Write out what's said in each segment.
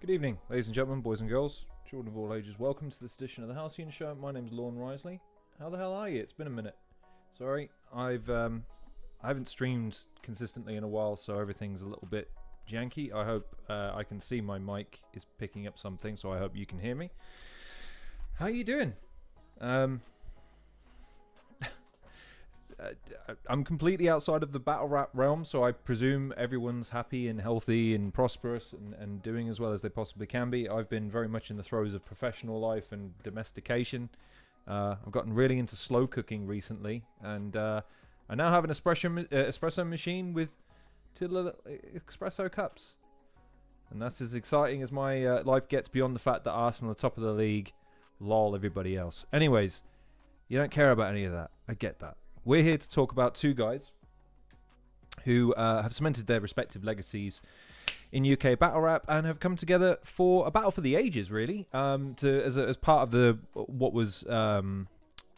Good evening, ladies and gentlemen, boys and girls, children of all ages. Welcome to this edition of the Halcyon Show. My name's Lorne Risley. How the hell are you? It's been a minute. Sorry, I haven't streamed consistently in a while, so everything's a little bit janky. I hope I can see my mic is picking up something, so I hope you can hear me. How are you doing? I'm completely outside of the battle rap realm, so I presume everyone's happy and healthy and prosperous and doing as well as they possibly can be. I've been very much in the throes of professional life and domestication. I've gotten really into slow cooking recently, and I now have an espresso machine with 2 little espresso cups. And that's as exciting as my life gets beyond the fact that Arsenal are top of the league. Lol, everybody else. Anyways, you don't care about any of that. I get that. We're here to talk about 2 guys who have cemented their respective legacies in UK battle rap and have come together for a battle for the ages, really, as part of the what was kind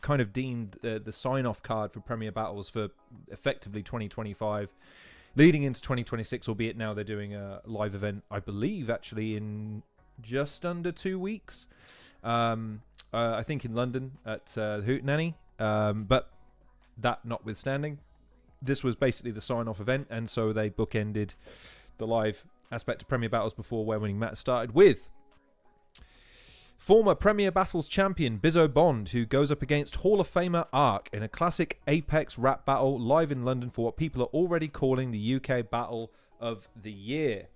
of deemed the sign-off card for Premier Battles for effectively 2025, leading into 2026. Albeit now they're doing a live event, I believe, actually in just under 2 weeks. I think in London at the Hootenanny, but. That notwithstanding, this was basically the sign-off event, and so they bookended the live aspect of Premier Battles before where winning match started with former Premier Battles Champion Bizzo Bond, who goes up against Hall of Famer Ark in a classic Apex rap battle live in London for what people are already calling the UK Battle of the Year.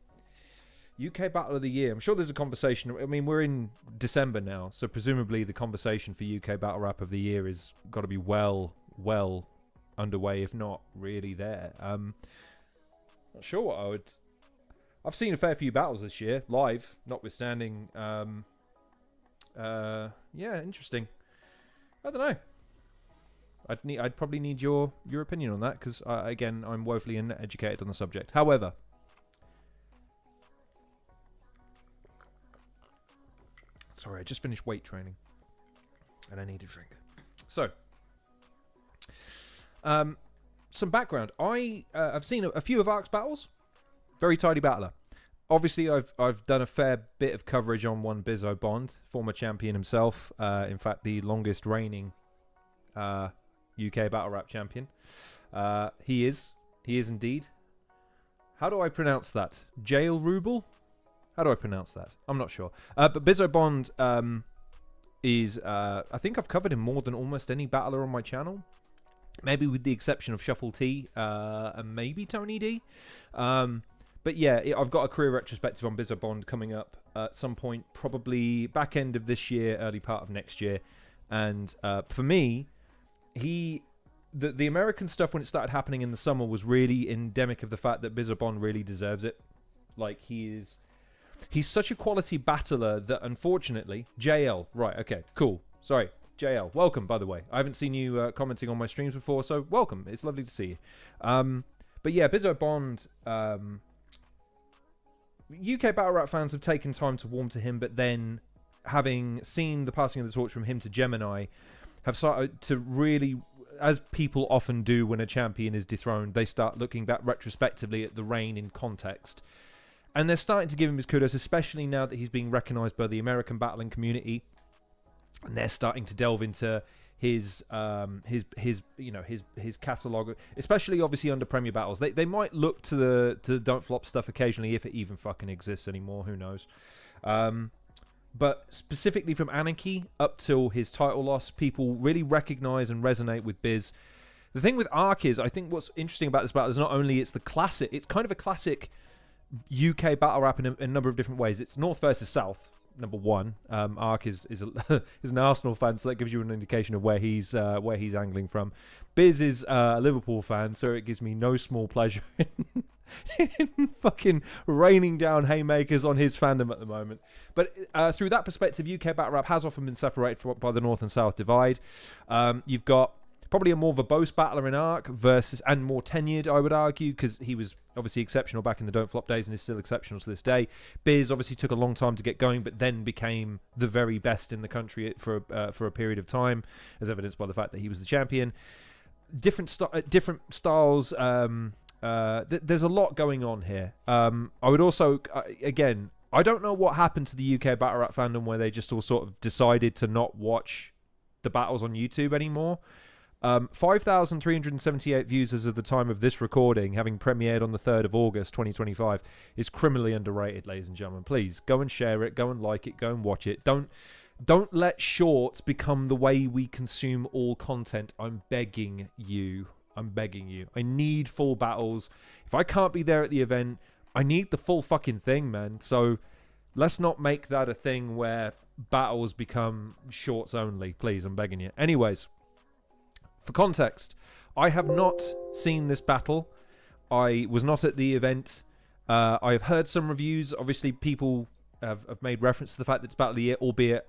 UK Battle of the Year. I'm sure there's a conversation. I mean, we're in December now, so presumably the conversation for UK Battle Rap of the Year is got to be well underway, if not really there. Not sure what I would. I've seen a fair few battles this year live, notwithstanding. Yeah, interesting. I don't know. I'd probably need your opinion on that because again, I'm woefully uneducated on the subject. However, sorry, I just finished weight training and I need a drink. So. Some background. I've seen a few of Ark's battles. Very tidy battler. Obviously, I've done a fair bit of coverage on one Bizzo Bond, former champion himself. In fact, the longest reigning UK battle rap champion. He is indeed. How do I pronounce that? Jail Ruble? How do I pronounce that? I'm not sure. But Bizzo Bond is. I think I've covered him more than almost any battler on my channel. Maybe with the exception of Shuffle T and maybe Tony D. But yeah, I've got a career retrospective on Bizzo Bond coming up at some point, probably back end of this year, early part of next year. And for me, the American stuff when it started happening in the summer was really endemic of the fact that Bizzo Bond really deserves it. Like, he's such a quality battler that unfortunately... JL, right, okay, cool. Sorry. JL, welcome, by the way. I haven't seen you commenting on my streams before, so welcome. It's lovely to see you. But yeah, Bizzo Bond, UK battle rap fans have taken time to warm to him, but then having seen the passing of the torch from him to Gemini, have started to really, as people often do when a champion is dethroned, they start looking back retrospectively at the reign in context. And they're starting to give him his kudos, especially now that he's being recognised by the American battling community. And they're starting to delve into his catalogue, especially obviously under Premier Battles. They might look to the Don't Flop stuff occasionally, if it even fucking exists anymore. Who knows? But specifically from Anarchy up till his title loss, people really recognise and resonate with Biz. The thing with Ark is, I think what's interesting about this battle is not only it's kind of a classic UK battle rap in a number of different ways. It's North versus South. Number one, Ark is an Arsenal fan, so that gives you an indication of where he's angling from. Biz is a Liverpool fan, so it gives me no small pleasure in fucking raining down haymakers on his fandom at the moment. But through that perspective, UK battle rap has often been separated by the North and South divide. You've got probably a more verbose battler in Ark and more tenured, I would argue, because he was obviously exceptional back in the Don't Flop days and is still exceptional to this day. Biz obviously took a long time to get going, but then became the very best in the country for a period of time, as evidenced by the fact that he was the champion. Different styles. There's a lot going on here. I would also, again, I don't know what happened to the UK battle rap fandom where they just all sort of decided to not watch the battles on YouTube anymore. 5,378 views as of the time of this recording, having premiered on the 3rd of August 2025, is criminally underrated, ladies and gentlemen. Please go and share it, go and like it, go and watch it. Don't let shorts become the way we consume all content. I'm begging you. I need full battles. If I can't be there at the event, I need the full fucking thing, man. So let's not make that a thing where battles become shorts only. Please, I'm begging you. Anyways, for context, I have not seen this battle. I was not at the event. I have heard some reviews. Obviously, people have made reference to the fact that it's Battle of the Year, albeit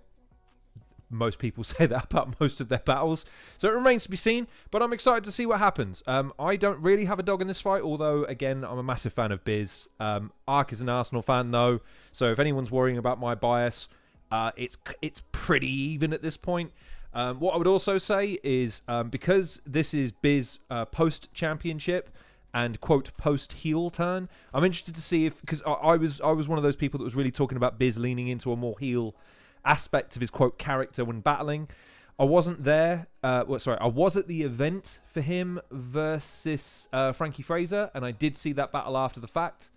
most people say that about most of their battles. So it remains to be seen, but I'm excited to see what happens. I don't really have a dog in this fight, although, again, I'm a massive fan of Biz. Ark is an Arsenal fan, though, so if anyone's worrying about my bias, it's pretty even at this point. What I would also say is, because this is Biz post-championship and, quote, post-heel turn, I'm interested to see if, because I was one of those people that was really talking about Biz leaning into a more heel aspect of his, quote, character when battling. I wasn't there. I was at the event for him versus Frankie Fraser, and I did see that battle after the fact.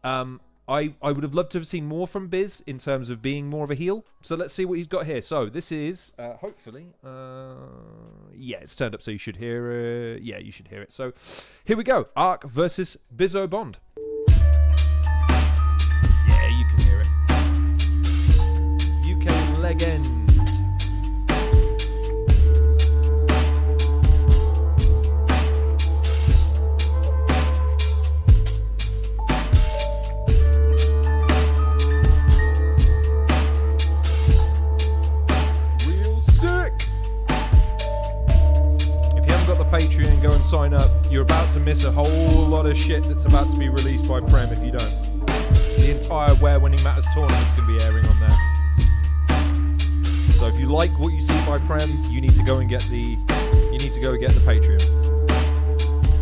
I would have loved to have seen more from Biz in terms of being more of a heel. So let's see what he's got here. So this is, hopefully, yeah, it's turned up so you should hear it. Yeah, you should hear it. So here we go. Ark versus Bizzo Bond. Yeah, you can hear it. UK legend. Patreon, go and sign up. You're about to miss a whole lot of shit that's about to be released by Prem if you don't. The entire Where Winning Matters tournament's going to be airing on there. So if you like what you see by Prem, you need to go and get the Patreon.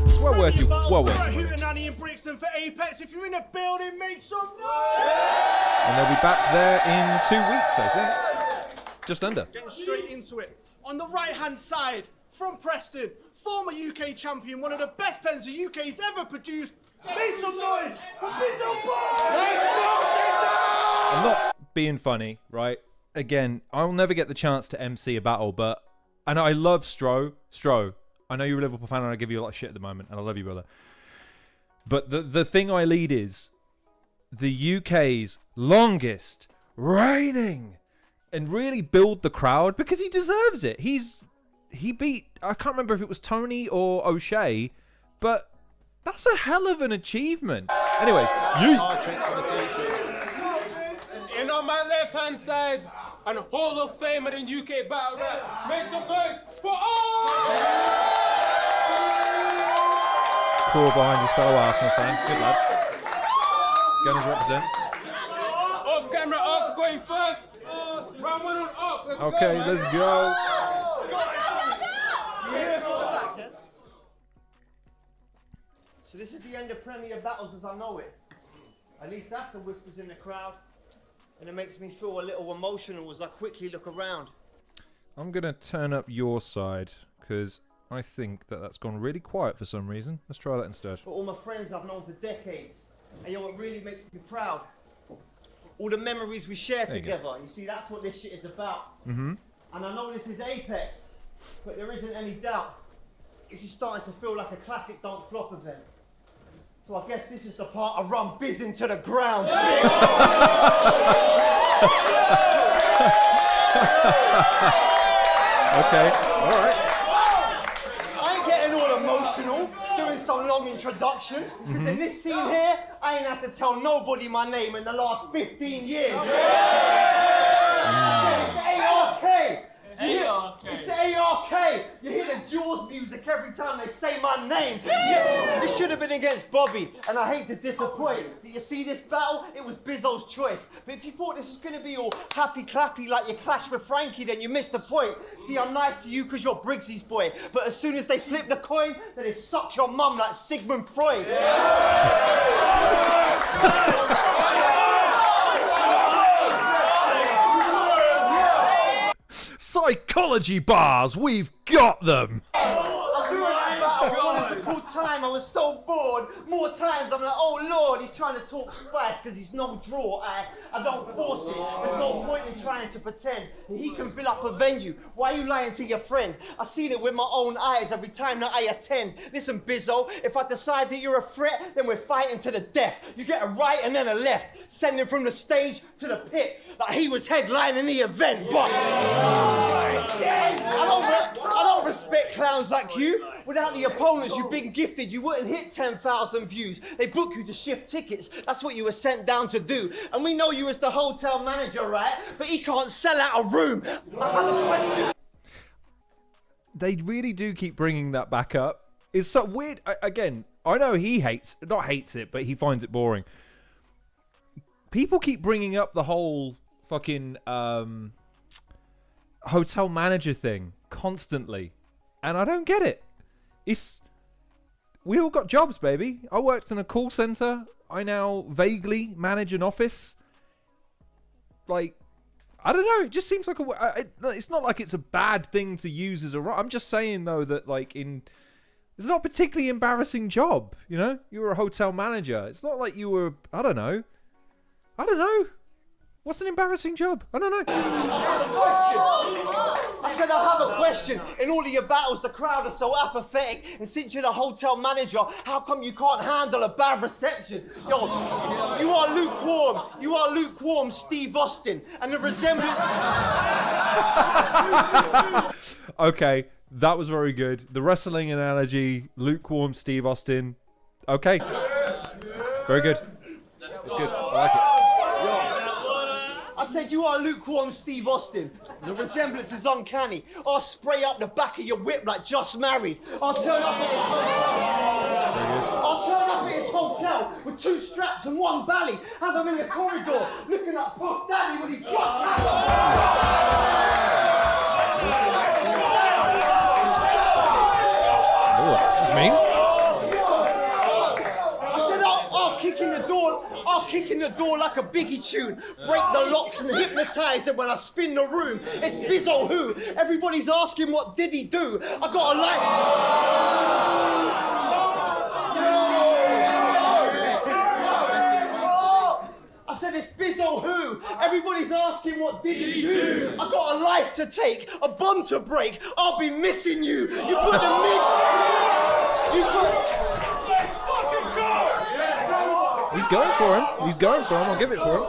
It's well worth your money. For Apex, if you're in a building, make some noise! And they'll be back there in 2 weeks, I think. Just under. Getting straight into it. On the right-hand side, from Preston, former UK champion, one of the best pens the UK's ever produced. Make some noise for Bizzo Bond! I'm not being funny, right? Again, I'll never get the chance to MC a battle, and I love Stro. I know you're a Liverpool fan and I give you a lot of shit at the moment, and I love you, brother. But the thing I lead is the UK's longest reigning, and really build the crowd because he deserves it. He beat, I can't remember if it was Tony or O'Shea, but that's a hell of an achievement. Anyways, And on my left-hand side, and Hall of Famer in UK Battle Rap, make some noise for all! Cool behind his fellow Arsenal fan. Good lad. Gunners represent. Off camera, Ark's going first. Round one on Ark. Let's okay, go, let's go. So this is the end of Premier Battles as I know it. At least that's the whispers in the crowd. And it makes me feel a little emotional as I quickly look around. I'm going to turn up your side because I think that's gone really quiet for some reason. Let's try that instead. For all my friends I've known for decades. And you know what really makes me proud? All the memories we share together. You see, that's what this shit is about. Mm-hmm. And I know this is Apex, but there isn't any doubt. This is starting to feel like a classic Don't Flop event. So I guess this is the part I run Biz into the ground. Okay, alright. I ain't getting all emotional doing some long introduction, because in this scene here, I ain't had to tell nobody my name in the last 15 years. It's ARK. It's ARK. You hear the Jaws music every time they say my name. Yeah, this should have been against Bobby, and I hate to disappoint. But you see this battle? It was Bizzo's choice. But if you thought this was going to be all happy clappy like your clash with Frankie, then you missed the point. See, I'm nice to you because you're Briggsy's boy. But as soon as they flip the coin, then they suck your mum like Sigmund Freud. Psychology bars, we've got them. I knew this battle. I wanted to call time. I was so bored. More times I'm like, oh Lord, he's trying to talk spice because he's no draw. I don't force it. There's no point in trying to pretend that he can fill up a venue. Why are you lying to your friend? I seen it with my own eyes every time that I attend. Listen, Bizzo, if I decide that you're a threat, then we're fighting to the death. You get a right and then a left. Send him from the stage to the pit like he was headlining the event. But I don't respect clowns like you. Without the opponents you've been gifted, you wouldn't hit 10,000 views. They book you to shift tickets. That's what you were sent down to do. And we know you as the hotel manager, right? But he can't sell out a room. I have a question. They really do keep bringing that back up. It's so weird. Again, I know he not hates it, but he finds it boring. People keep bringing up the whole fucking hotel manager thing constantly. And I don't get it. We all got jobs, baby. I worked in a call center. I now vaguely manage an office. Like, I don't know. It just seems like it's not like it's a bad thing to use as a right. I'm just saying though that like it's not a particularly embarrassing job. You know, you were a hotel manager. It's not like you were. I don't know. What's an embarrassing job? I don't know. I have a question. I said I have a question. In all of your battles, the crowd are so apathetic. And since you're the hotel manager, how come you can't handle a bad reception? Yo, you are lukewarm. You are lukewarm Steve Austin. And the resemblance... Okay, that was very good. The wrestling analogy, lukewarm Steve Austin. Okay. Very good. It's good. I like it. I said you are lukewarm Steve Austin. The resemblance is uncanny. I'll spray up the back of your whip like just married. I'll turn up at his hotel with 2 straps and 1 bally. Have him in the corridor looking at Puff Daddy with his truck hat. Oh, that was mean. I'll kick in the door like a Biggie tune, break the locks and hypnotise it when I spin the room. It's Bizzo who. Everybody's asking what did he do. I got a light. I said it's Bizzo who. Everybody's asking what did he do. I got a life to take, a bond to break. I'll be missing you. You put the mid. Let's fucking go! He's going for him. I'll give it for him.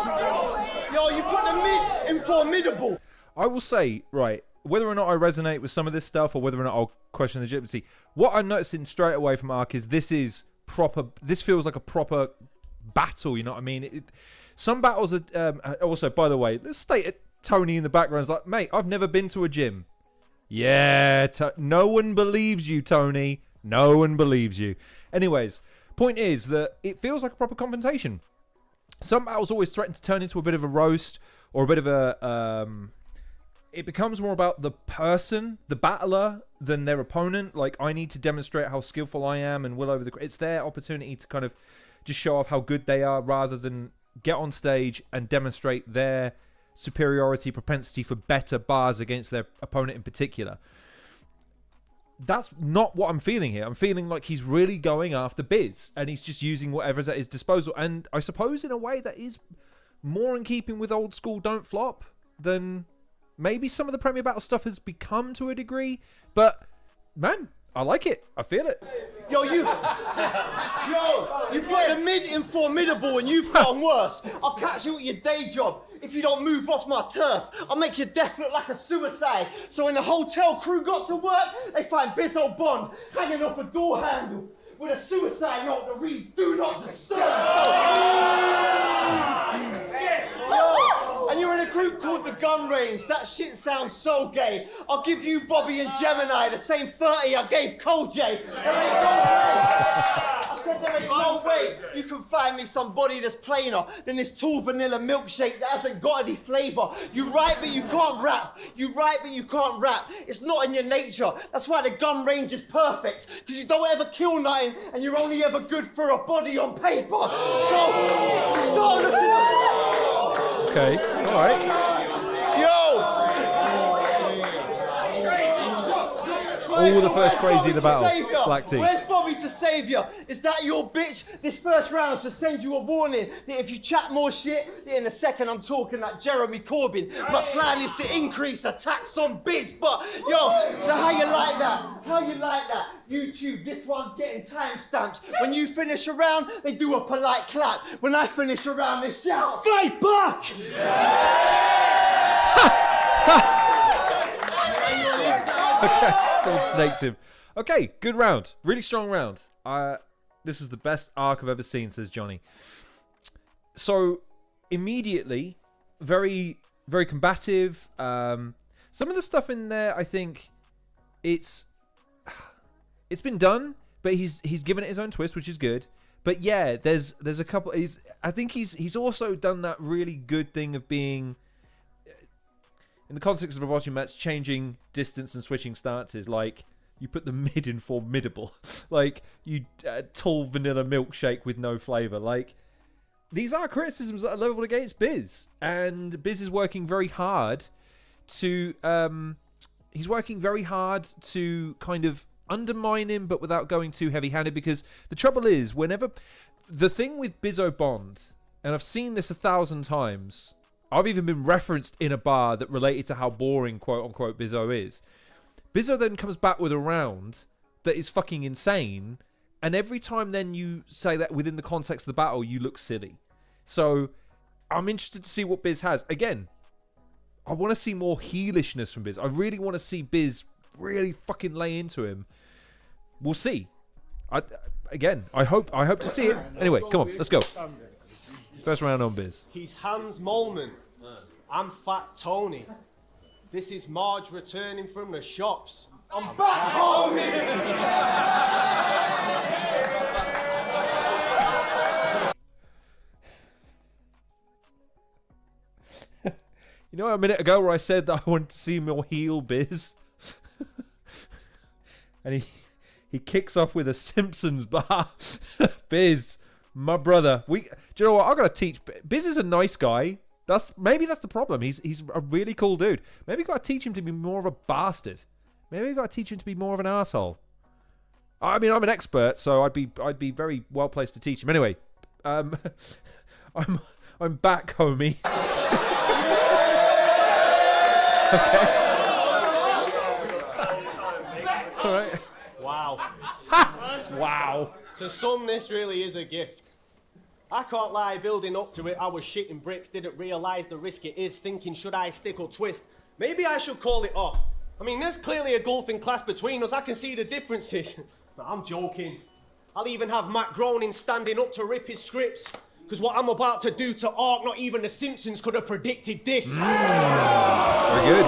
Yo, you put the mid in formidable. I will say, right, whether or not I resonate with some of this stuff or whether or not I'll question the legitimacy, what I'm noticing straight away from Ark is this feels like a proper battle, you know what I mean? Some battles are, also, by the way, let's state it, Tony in the background is like, mate, I've never been to a gym. Yeah, no one believes you, Tony. No one believes you. Anyways, point is that it feels like a proper confrontation. Some battles always threaten to turn into a bit of a roast or a bit of a... it becomes more about the person, the battler, than their opponent. Like, I need to demonstrate how skillful I am and will over the... It's their opportunity to kind of just show off how good they are rather than get on stage and demonstrate their superiority, propensity for better bars against their opponent in particular. That's not what I'm feeling here. I'm feeling like he's really going after Biz and he's just using whatever's at his disposal. And I suppose in a way that is more in keeping with old school don't flop than maybe some of the Premier Battle stuff has become to a degree. But man, I like it. I feel it. You put the mid in formidable and you've gone worse. I'll catch you at your day job. If you don't move off my turf, I'll make your death look like a suicide. So when the hotel crew got to work, they find Bizzo Bond hanging off a door handle with a suicide note that reads, "Do not disturb." And you're in a group called The Gun Range. That shit sounds so gay. I'll give you, Bobby and Gemini, the same 30 I gave Cole J. There ain't no way. I said there ain't no way you can find me somebody that's plainer than this tall vanilla milkshake that hasn't got any flavour. You right, but you can't rap. You right, but you can't rap. It's not in your nature. That's why The Gun Range is perfect. Because you don't ever kill nothing and you're only ever good for a body on paper. So, start looking up. Okay, alright. Yo! All the first crazy of the battle. Saviour? Black tea. Where's Bobby to save you? Is that your bitch? This first round should send you a warning that if you chat more shit, that in a second I'm talking like Jeremy Corbyn. My plan is to increase attacks on Biz, but yo, so how you like that? How you like that? YouTube, this one's getting timestamps. When you finish a round, they do a polite clap. When I finish a round, they shout, fight back! Okay, someone snakes him. Okay, good round. Really strong round. This is the best arc I've ever seen, says Johnny. So, immediately, very, very combative. Some of the stuff in there, I think, it's been done, but he's given it his own twist, which is good. But yeah, there's a couple. I think he's also done that really good thing of being, in the context of a boxing match, changing distance and switching stances. Like, you put the mid in formidable. Like, you tall vanilla milkshake with no flavour. Like, these are criticisms that are leveled against Biz. And Biz is working very hard to... he's working very hard to kind of undermine him, but without going too heavy-handed. Because the trouble is, whenever... The thing with Bizzo Bond, and I've seen this 1,000 times... I've even been referenced in a bar that related to how boring, quote-unquote, Bizzo is. Bizzo then comes back with a round that is fucking insane, and every time then you say that within the context of the battle, you look silly. So, I'm interested to see what Biz has. Again, I want to see more heelishness from Biz. I really want to see Biz really fucking lay into him. We'll see. I hope to see it. Anyway, come on, let's go. First round on Biz. He's Hans Molman. I'm Fat Tony. This is Marge returning from the shops. I'm back home! You know a minute ago where I said that I wanted to see more heel Biz? And he kicks off with a Simpsons bar. Biz, my brother. Do you know what? I've got to teach. Biz is a nice guy. Maybe that's the problem. He's a really cool dude. Maybe got to teach him to be more of a bastard. Maybe got to teach him to be more of an asshole. I mean, I'm an expert, so I'd be very well placed to teach him. Anyway, I'm back, homie. Okay. All right. Wow. Wow. To some, this really is a gift. I can't lie, building up to it, I was shitting bricks, didn't realise the risk it is, thinking should I stick or twist? Maybe I should call it off. I mean, there's clearly a gulfing class between us, I can see the differences. But I'm joking. I'll even have Matt Groening standing up to rip his scripts. Because what I'm about to do to Ark, not even the Simpsons could have predicted this. Very good.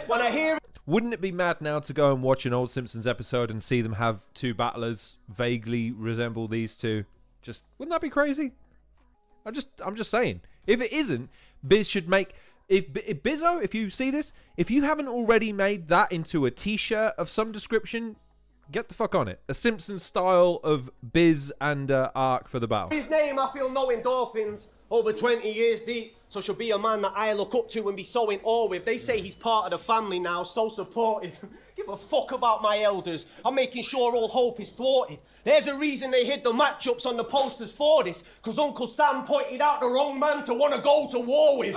When I hear... Wouldn't it be mad now to go and watch an old Simpsons episode and see them have two battlers vaguely resemble these two? Wouldn't that be crazy? I'm just saying. If it isn't, Biz should make... If Bizzo, if you see this, if you haven't already made that into a t-shirt of some description, get the fuck on it. A Simpsons style of Biz and Ark for the battle. His name, I feel no endorphins. Over 20 years deep, so she'll be a man that I look up to and be so in awe with. They say he's part of the family now, so supportive. Give a fuck about my elders. I'm making sure all hope is thwarted. There's a reason they hid the matchups on the posters for this, because Uncle Sam pointed out the wrong man to want to go to war with.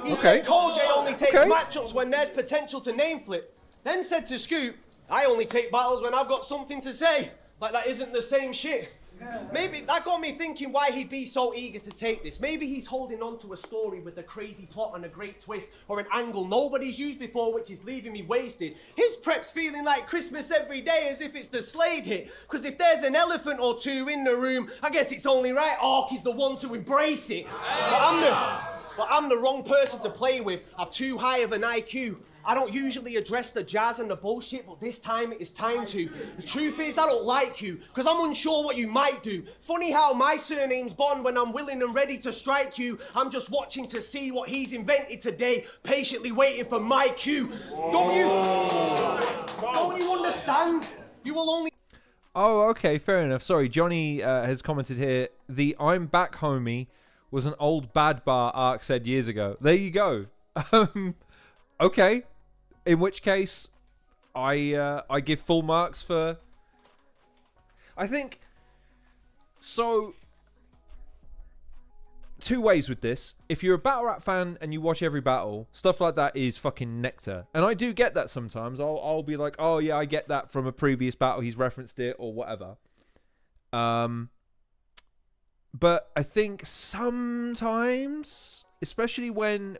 He said Koj only takes matchups when there's potential to name flip. Then said to Scoop, I only take battles when I've got something to say. Like that isn't the same shit. Maybe that got me thinking why he'd be so eager to take this. Maybe he's holding on to a story with a crazy plot and a great twist, or an angle nobody's used before, which is leaving me wasted. His prep's feeling like Christmas every day, as if it's the Slade hit. Because if there's an elephant or two in the room, I guess it's only right Ark is the one to embrace it. But I'm the wrong person to play with. I've too high of an IQ. I don't usually address the jazz and the bullshit, but this time it is time to. The truth is, I don't like you, because I'm unsure what you might do. Funny how my surname's Bond when I'm willing and ready to strike you. I'm just watching to see what he's invented today, patiently waiting for my cue. Don't you understand? You will only... Oh, okay, fair enough. Sorry, Johnny has commented here, the I'm back homie was an old bad bar Ark said years ago. There you go. Okay. In which case, I give full marks for... I think... So... Two ways with this. If you're a battle rap fan and you watch every battle, stuff like that is fucking nectar. And I do get that sometimes. I'll be like, oh yeah, I get that from a previous battle. He's referenced it or whatever. But I think sometimes, especially when,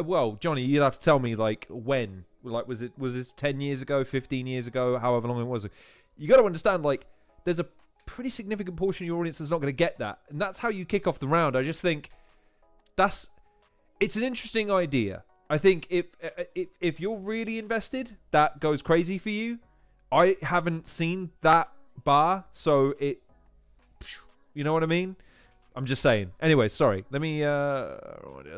well, Johnny, you'd have to tell me like when. Like, was this 10 years ago, 15 years ago, however long it was? You got to understand, like, there's a pretty significant portion of your audience that's not going to get that, and that's how you kick off the round. I just think it's an interesting idea. I think if you're really invested, that goes crazy for you. I haven't seen that bar, so you know what I mean? I'm just saying. Anyway, sorry. Let me a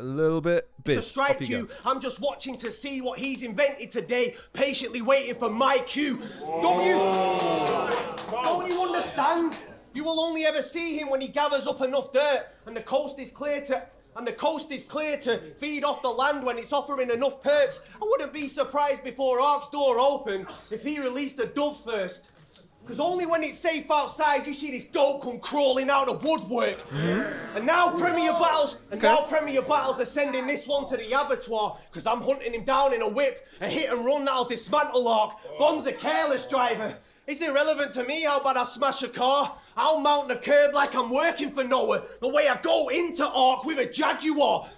little bit. To strike you, I'm just watching to see what he's invented today, patiently waiting for my cue. Don't you understand? You will only ever see him when he gathers up enough dirt, and the coast is clear to feed off the land when it's offering enough perks. I wouldn't be surprised before Ark's door opened if he released a dove first. Because only when it's safe outside, you see this goat come crawling out of woodwork. And now Premier Battles, are sending this one to the abattoir, because I'm hunting him down in a whip, a hit and run that'll dismantle Ark. Bond's a careless driver. It's irrelevant to me how bad I smash a car. I'll mount the curb like I'm working for Noah, the way I go into Ark with a Jaguar.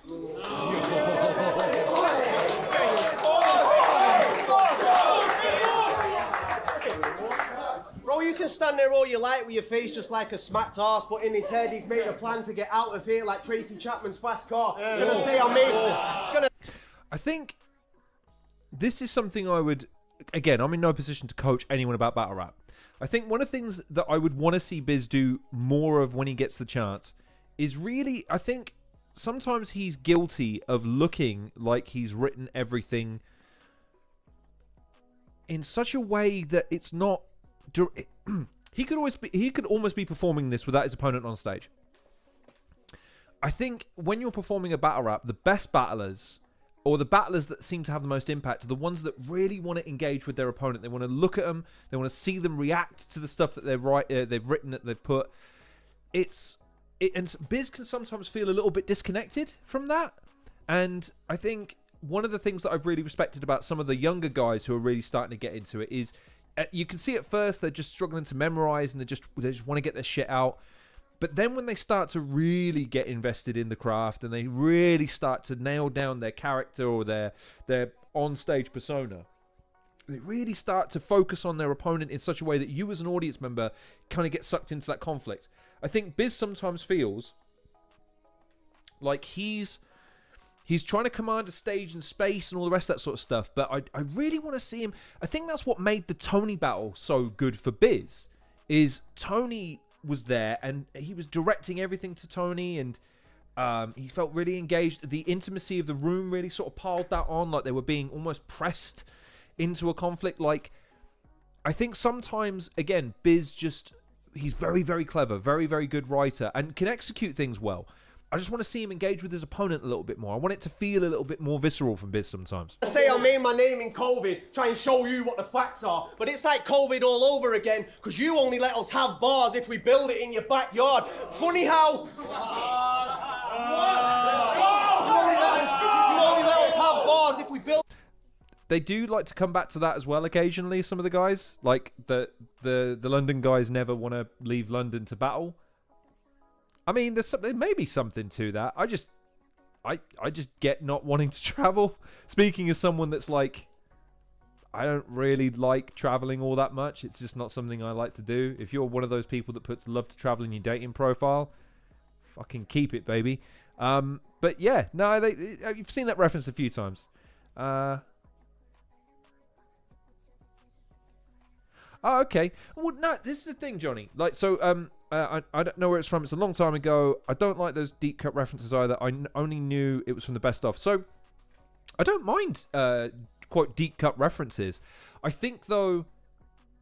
Bro, you can stand there all you like with your face just like a smacked arse, but in his head he's made a plan to get out of here like Tracy Chapman's fast car. Gonna say I think this is something I would... Again, I'm in no position to coach anyone about battle rap. I think one of the things that I would want to see Biz do more of when he gets the chance is really... I think sometimes he's guilty of looking like he's written everything in such a way that it's not... He could almost be performing this without his opponent on stage. I think when you're performing a battle rap, the best battlers, or the battlers that seem to have the most impact, are the ones that really want to engage with their opponent. They want to look at them. They want to see them react to the stuff that they've written, that they've put. And Biz can sometimes feel a little bit disconnected from that. And I think one of the things that I've really respected about some of the younger guys who are really starting to get into it is, you can see at first they're just struggling to memorize and they just want to get their shit out. But then when they start to really get invested in the craft and they really start to nail down their character or their on-stage persona, they really start to focus on their opponent in such a way that you as an audience member kind of get sucked into that conflict. I think Biz sometimes feels like he's trying to command a stage and space and all the rest of that sort of stuff, but I really want to see him. I think that's what made the Tony battle so good for Biz, is Tony was there and he was directing everything to Tony, and he felt really engaged. The intimacy of the room really sort of piled that on, like they were being almost pressed into a conflict. Like, I think sometimes, again, Biz he's very, very clever, very, very good writer, and can execute things well. I just want to see him engage with his opponent a little bit more. I want it to feel a little bit more visceral from Biz sometimes. I say I made my name in COVID, try and show you what the facts are, but it's like COVID all over again, because you only let us have bars if we build it in your backyard. Funny how... You only let us have bars if we build... They do like to come back to that as well occasionally, some of the guys. Like, the London guys never want to leave London to battle. I mean, there may be something to that. I just get not wanting to travel. Speaking as someone that's like, I don't really like traveling all that much. It's just not something I like to do. If you're one of those people that puts love to travel in your dating profile, fucking keep it, baby. But yeah, no, you've seen that reference a few times. Oh, okay. Well, no, this is the thing, Johnny. Like, so, I don't know where it's from. It's a long time ago. I don't like those deep cut references either. I only knew it was from the best of. So, I don't mind, quite deep cut references. I think, though,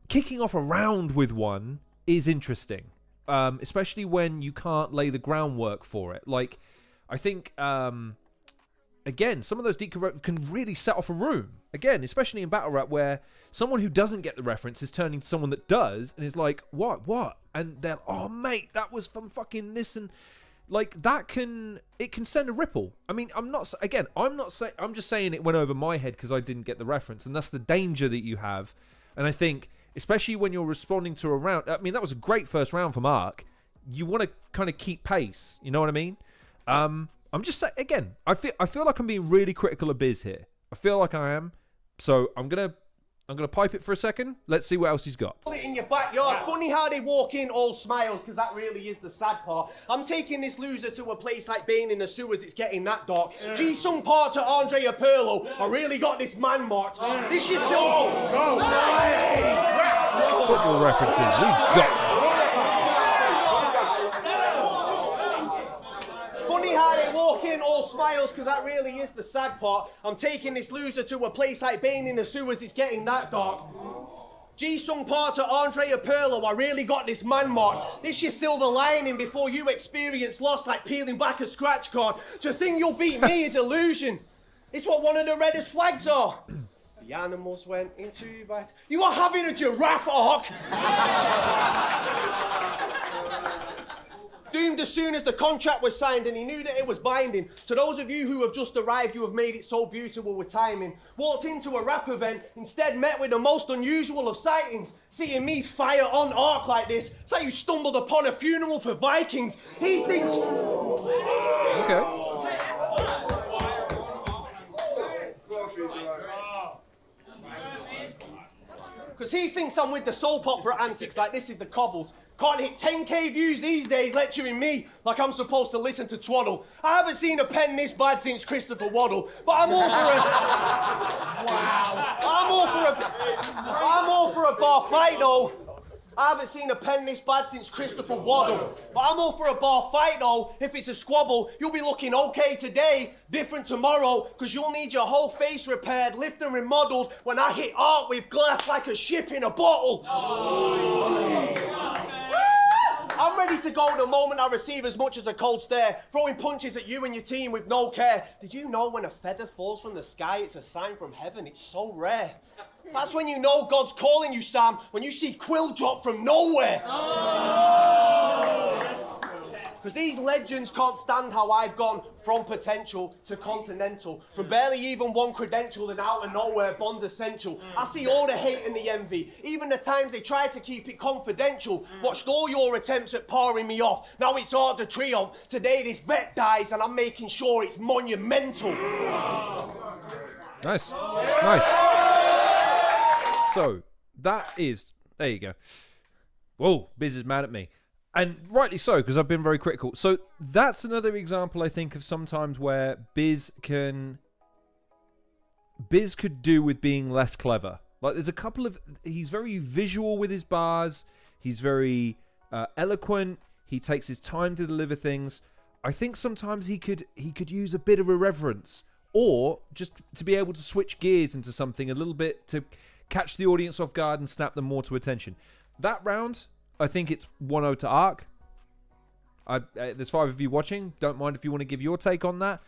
kicking off a round with one is interesting. especially when you can't lay the groundwork for it. Like, I think, again, some of those deep can really set off a room. Again, especially in battle rap, where someone who doesn't get the reference is turning to someone that does, and is like, what? And they're, oh, mate, that was from fucking this, and like, it can send a ripple. I mean, I'm just saying it went over my head because I didn't get the reference, and that's the danger that you have. And I think, especially when you're responding to a round, I mean, that was a great first round from Ark. You want to kind of keep pace, you know what I mean? I'm just saying, again, I feel like I'm being really critical of Biz here. I feel like I am. So I'm gonna pipe it for a second. Let's see what else he's got. In your backyard. Funny how they walk in all smiles, because that really is the sad part. I'm taking this loser to a place like Bane in the sewers. It's getting that dark. G-Sung part to Andrea Pirlo. I really got this man marked. This shit's so... Football references. We've got them. Funny how they walk in all smiles, because that really is the sad part. I'm taking this loser to a place like Bane in the sewers. It's getting that dark. G-Sung part to Andrea Pirlo. I really got this man marked. This your silver lining before you experience loss, like peeling back a scratch card. To think you'll beat me is illusion. It's what one of the reddest flags are. The animals went into bite. You are having a giraffe arc. Doomed as soon as the contract was signed, and he knew that it was binding. To those of you who have just arrived, you have made it so beautiful with timing. Walked into a rap event, instead met with the most unusual of sightings. Seeing me fire on Ark like this, it's like you stumbled upon a funeral for Vikings. He thinks... Okay. Because he thinks I'm with the soap opera antics, like this is the cobbles. Can't hit 10k views these days lecturing me like I'm supposed to listen to twaddle. I haven't seen a pen this bad since Christopher Waddle, but I'm all for a... Wow. I'm all for a bar fight though. I haven't seen a pen this bad since Christopher Waddle. But I'm all for a bar fight though. If it's a squabble, you'll be looking okay today, different tomorrow, because you'll need your whole face repaired, lift and remodeled when I hit Ark with glass like a ship in a bottle. I'm ready to go the moment I receive as much as a cold stare, throwing punches at you and your team with no care. Did you know when a feather falls from the sky, it's a sign from heaven? It's so rare. That's when you know God's calling you, Sam, when you see Quill drop from nowhere. Because these legends can't stand how I've gone from potential to continental. From barely even one credential and out of nowhere, Bond's essential. I see all the hate and the envy, even the times they tried to keep it confidential. Watched all your attempts at paring me off. Now it's hard to triumph. Today this vet dies and I'm making sure it's monumental. Nice. Nice. So, that is... There you go. Whoa, Biz is mad at me. And rightly so, because I've been very critical. So that's another example, I think, of sometimes where Biz could do with being less clever. Like, there's a couple of... He's very visual with his bars. He's very eloquent. He takes his time to deliver things. I think sometimes he could use a bit of irreverence, or just to be able to switch gears into something a little bit to catch the audience off guard and snap them more to attention. That round... I think it's 1-0 to Ark. There's 5 of you watching. Don't mind if you want to give your take on that.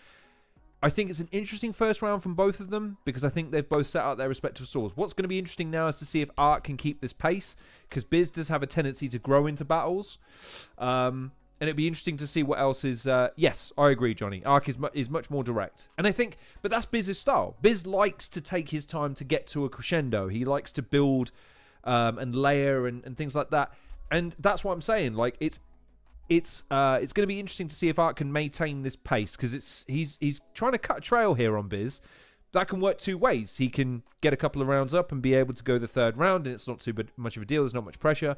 I think it's an interesting first round from both of them, because I think they've both set out their respective swords. What's going to be interesting now is to see if Ark can keep this pace, because Biz does have a tendency to grow into battles. And it'd be interesting to see what else is... yes, I agree, Johnny. Ark is much more direct. And I think... But that's Biz's style. Biz likes to take his time to get to a crescendo. He likes to build and layer and things like that. And that's what I'm saying. Like, it's going to be interesting to see if Ark can maintain this pace, because he's trying to cut a trail here on Biz. That can work two ways. He can get a couple of rounds up and be able to go the third round, and it's not too much of a deal. There's not much pressure.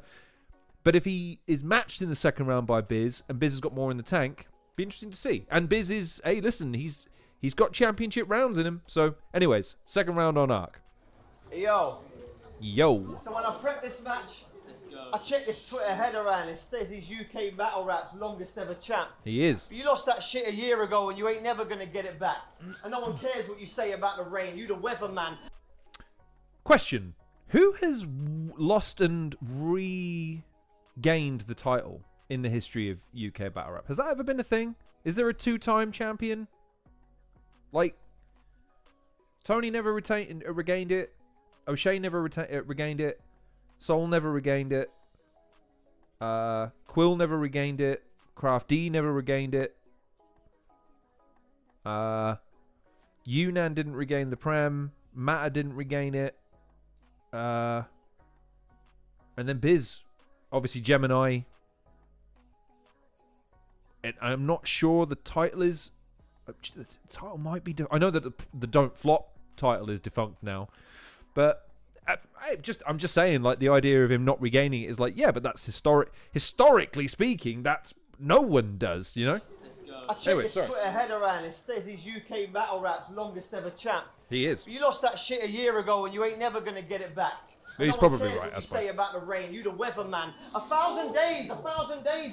But if he is matched in the second round by Biz, and Biz has got more in the tank, be interesting to see. And Biz is, hey, listen, he's got championship rounds in him. So, anyways, second round on Ark. Yo. So when I prep this match, I checked this Twitter header around. It says he's UK Battle Rap's longest ever champ. He is. You lost that shit a year ago and you ain't never going to get it back. And no one cares what you say about the rain. You the weatherman. Question. Who has lost and regained the title? in the history of UK battle rap? Has that ever been a thing? Is there a 2-time champion? Like, Tony never regained it. O'Shea never regained it. Soul never regained it. Quill never regained it. Craft D never regained it. Yunnan didn't regain the Prem. Matter didn't regain it. And then Biz, obviously Gemini. And I'm not sure the title is. The title might be. I know that the Don't Flop title is defunct now, but I'm just saying, like, the idea of him not regaining it is like, yeah, but that's historically speaking, that's no one does, you know. I checked his Twitter head around. It says he's UK battle rap's longest ever champ. He is. But you lost that shit a year ago, and you ain't never gonna get it back. He's probably right. What you say about the rain? You the weatherman. 1,000 days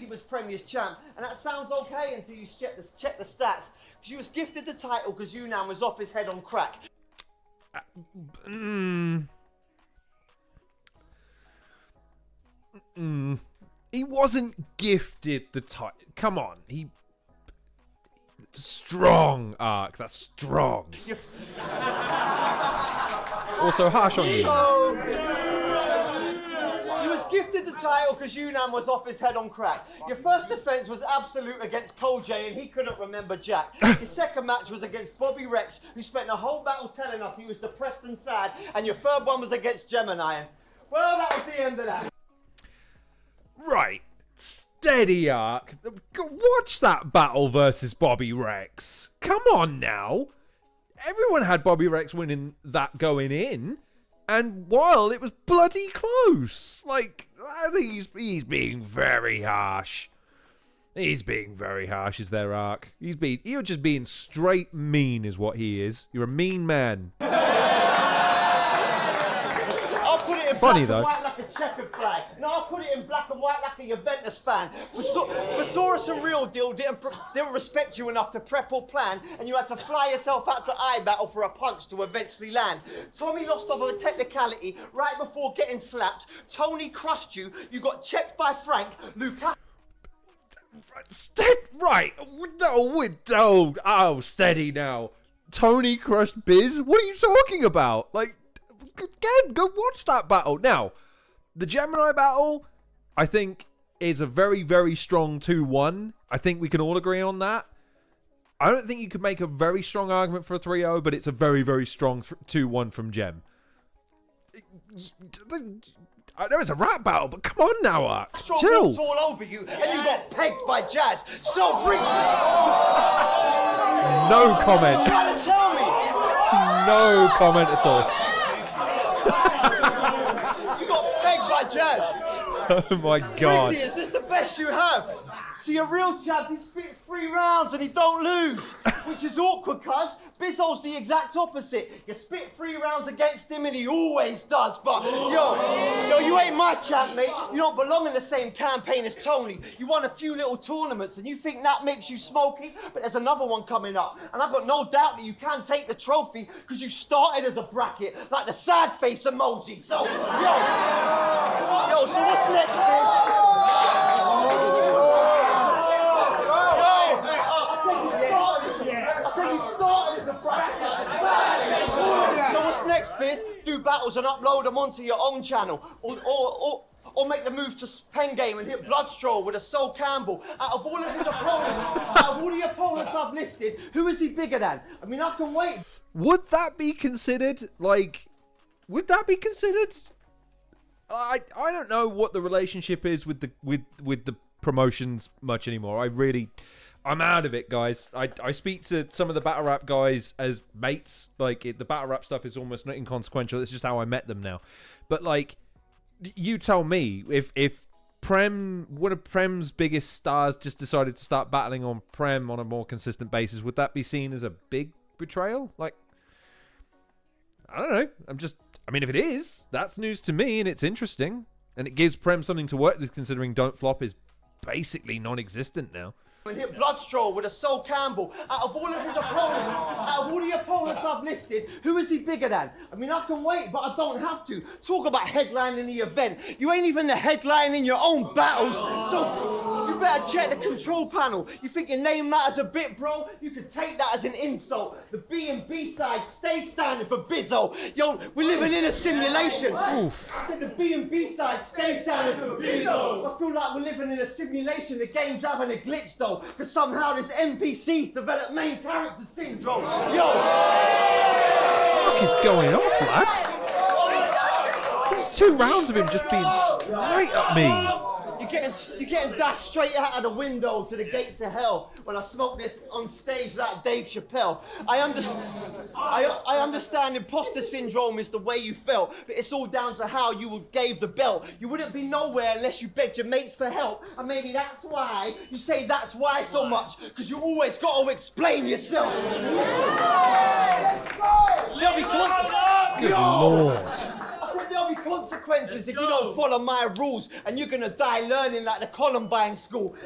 he was Premier's champ, and that sounds okay until you check the stats. Because you was gifted the title because Yunnan was off his head on crack. He wasn't gifted the title. Come on, strong Ark. That's strong. Also harsh on you. You was gifted the title because Yunnan was off his head on crack. Your first defense was absolute against Cole J, and he couldn't remember Jack. Your second match was against Bobby Rex, who spent the whole battle telling us he was depressed and sad. And your third one was against Gemini. And, well, that was the end of that. Right. Steady, Ark. Watch that battle versus Bobby Rex. Come on now. Everyone had Bobby Rex winning that going in. And while it was bloody close. Like, I think he's being very harsh. He's being very harsh, is there, Ark? You're just being straight mean is what he is. You're a mean man. I'll put it in Funny, black and though. white like a checkered flag. No, I'll put it in black and white like a Juventus fan. Thesaurus and Real Deal didn't respect you enough to prep or plan, and you had to fly yourself out to iBattle for a punch to eventually land. Tommy lost off of a technicality right before getting slapped. Tony crushed you. You got checked by Frank. Lucas. Right. Oh, steady now. Tony crushed Biz? What are you talking about? Like, again, go watch that battle. Now, the Gemini battle, I think, is a very, very strong 2-1. I think we can all agree on that. I don't think you could make a very strong argument for a 3-0, but it's a very, very strong 2-1 from Gem. I know it's a rap battle, but come on now, Ark. Chill. Walked all over you, and you got pegged by Jazz. So Briggz. No comment. You gotta tell me. No comment at all. You got pegged by Jazz. Oh my God. Briggsy, is this the best you have? See, a real champ, he spits 3 rounds and he don't lose, which is awkward, cuz Bizzo's the exact opposite. You spit 3 rounds against him and he always does, but yo, you ain't my champ, mate. You don't belong in the same campaign as Tony. You won a few little tournaments and you think that makes you smoky, but there's another one coming up, and I've got no doubt that you can take the trophy because you started as a bracket, like the sad face emoji. So, so what's next, I said you started as a bracket. So what's next, Biz? Do battles and upload them onto your own channel, or make the move to Pen Game and hit Bloodstro with a Sol Campbell. Out of all of his opponents, out of all the opponents I've listed, who is he bigger than? I mean, I can wait. Would that be considered? Like, would that be considered? I don't know what the relationship is with the promotions much anymore. I'm out of it, guys. I speak to some of the battle rap guys as mates. Like, the battle rap stuff is almost not inconsequential. It's just how I met them now. But, like, you tell me, if one of Prem's biggest stars just decided to start battling on Prem on a more consistent basis, would that be seen as a big betrayal? Like, I don't know. I mean, if it is, that's news to me, and it's interesting. And it gives Prem something to work with, considering Don't Flop is basically non-existent now. And hit Bloodstro with a Sol Campbell. Out of all of his opponents, out of all the opponents I've listed, who is he bigger than? I mean, I can wait, but I don't have to. Talk about headlining the event. You ain't even the headline in your own battles. So you You better check the control panel. You think your name matters a bit, bro? You can take that as an insult. The B and B side stay standing for Bizzo. Yo, we're living in a simulation. Oof. I said the B and B side stay standing for Bizzo. I feel like we're living in a simulation. The game's having a glitch though, because somehow this NPC's developed main character syndrome. Yo! What is going on, lad? This is 2 rounds of him just being straight at me. You're getting dashed straight out of the window to the gates of hell when I smoke this on stage like Dave Chappelle. I understand imposter syndrome is the way you felt, but it's all down to how you gave the belt. You wouldn't be nowhere unless you begged your mates for help, and maybe that's why you say that's why so much, because you always got to explain yourself. Good Lord. There'll be consequences if you don't follow my rules, and you're gonna die learning like the Columbine school.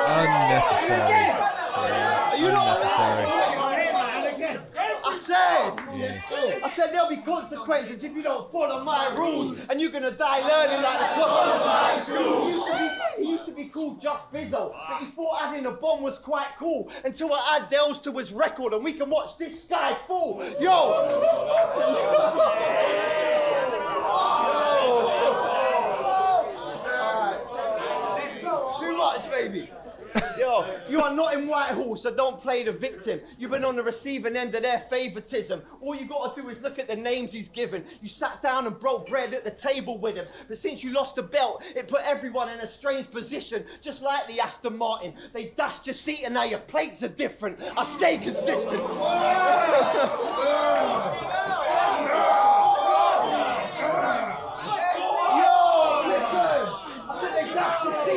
Unnecessary. Yeah, unnecessary. I said there'll be consequences if you don't follow my rules, and you're gonna die learning like the Columbine school. He used to be called Just Bizzo, but he thought having a bomb was quite cool until I add Dells to his record, and we can watch this sky fall. Yo! Too much, baby. Yo, you are not in Whitehall, so don't play the victim. You've been on the receiving end of their favoritism. All you gotta do is look at the names he's given. You sat down and broke bread at the table with him, but since you lost the belt, it put everyone in a strange position, just like the Aston Martin. They dashed your seat and now your plates are different. I stay consistent.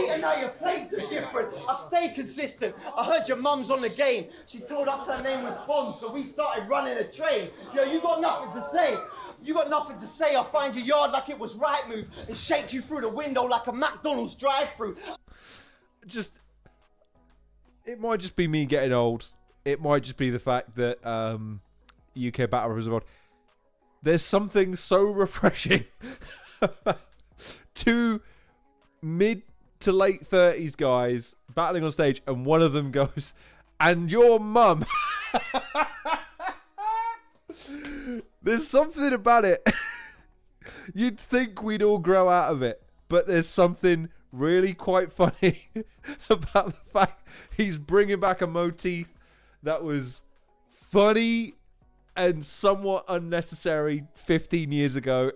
And now your plates are different. I stay consistent. I heard your mum's on the game. She told us her name was Bond, so we started running a train. Yo, you got nothing to say. You got nothing to say. I'll find your yard like it was right move and shake you through the window like a McDonald's drive-through. It might just be me getting old. It might just be the fact that UK Battle Rappers Award. There's something so refreshing to mid to late 30s guys battling on stage, and one of them goes, "And your mum." There's something about it. You'd think we'd all grow out of it, but there's something really quite funny about the fact he's bringing back a motif that was funny and somewhat unnecessary 15 years ago.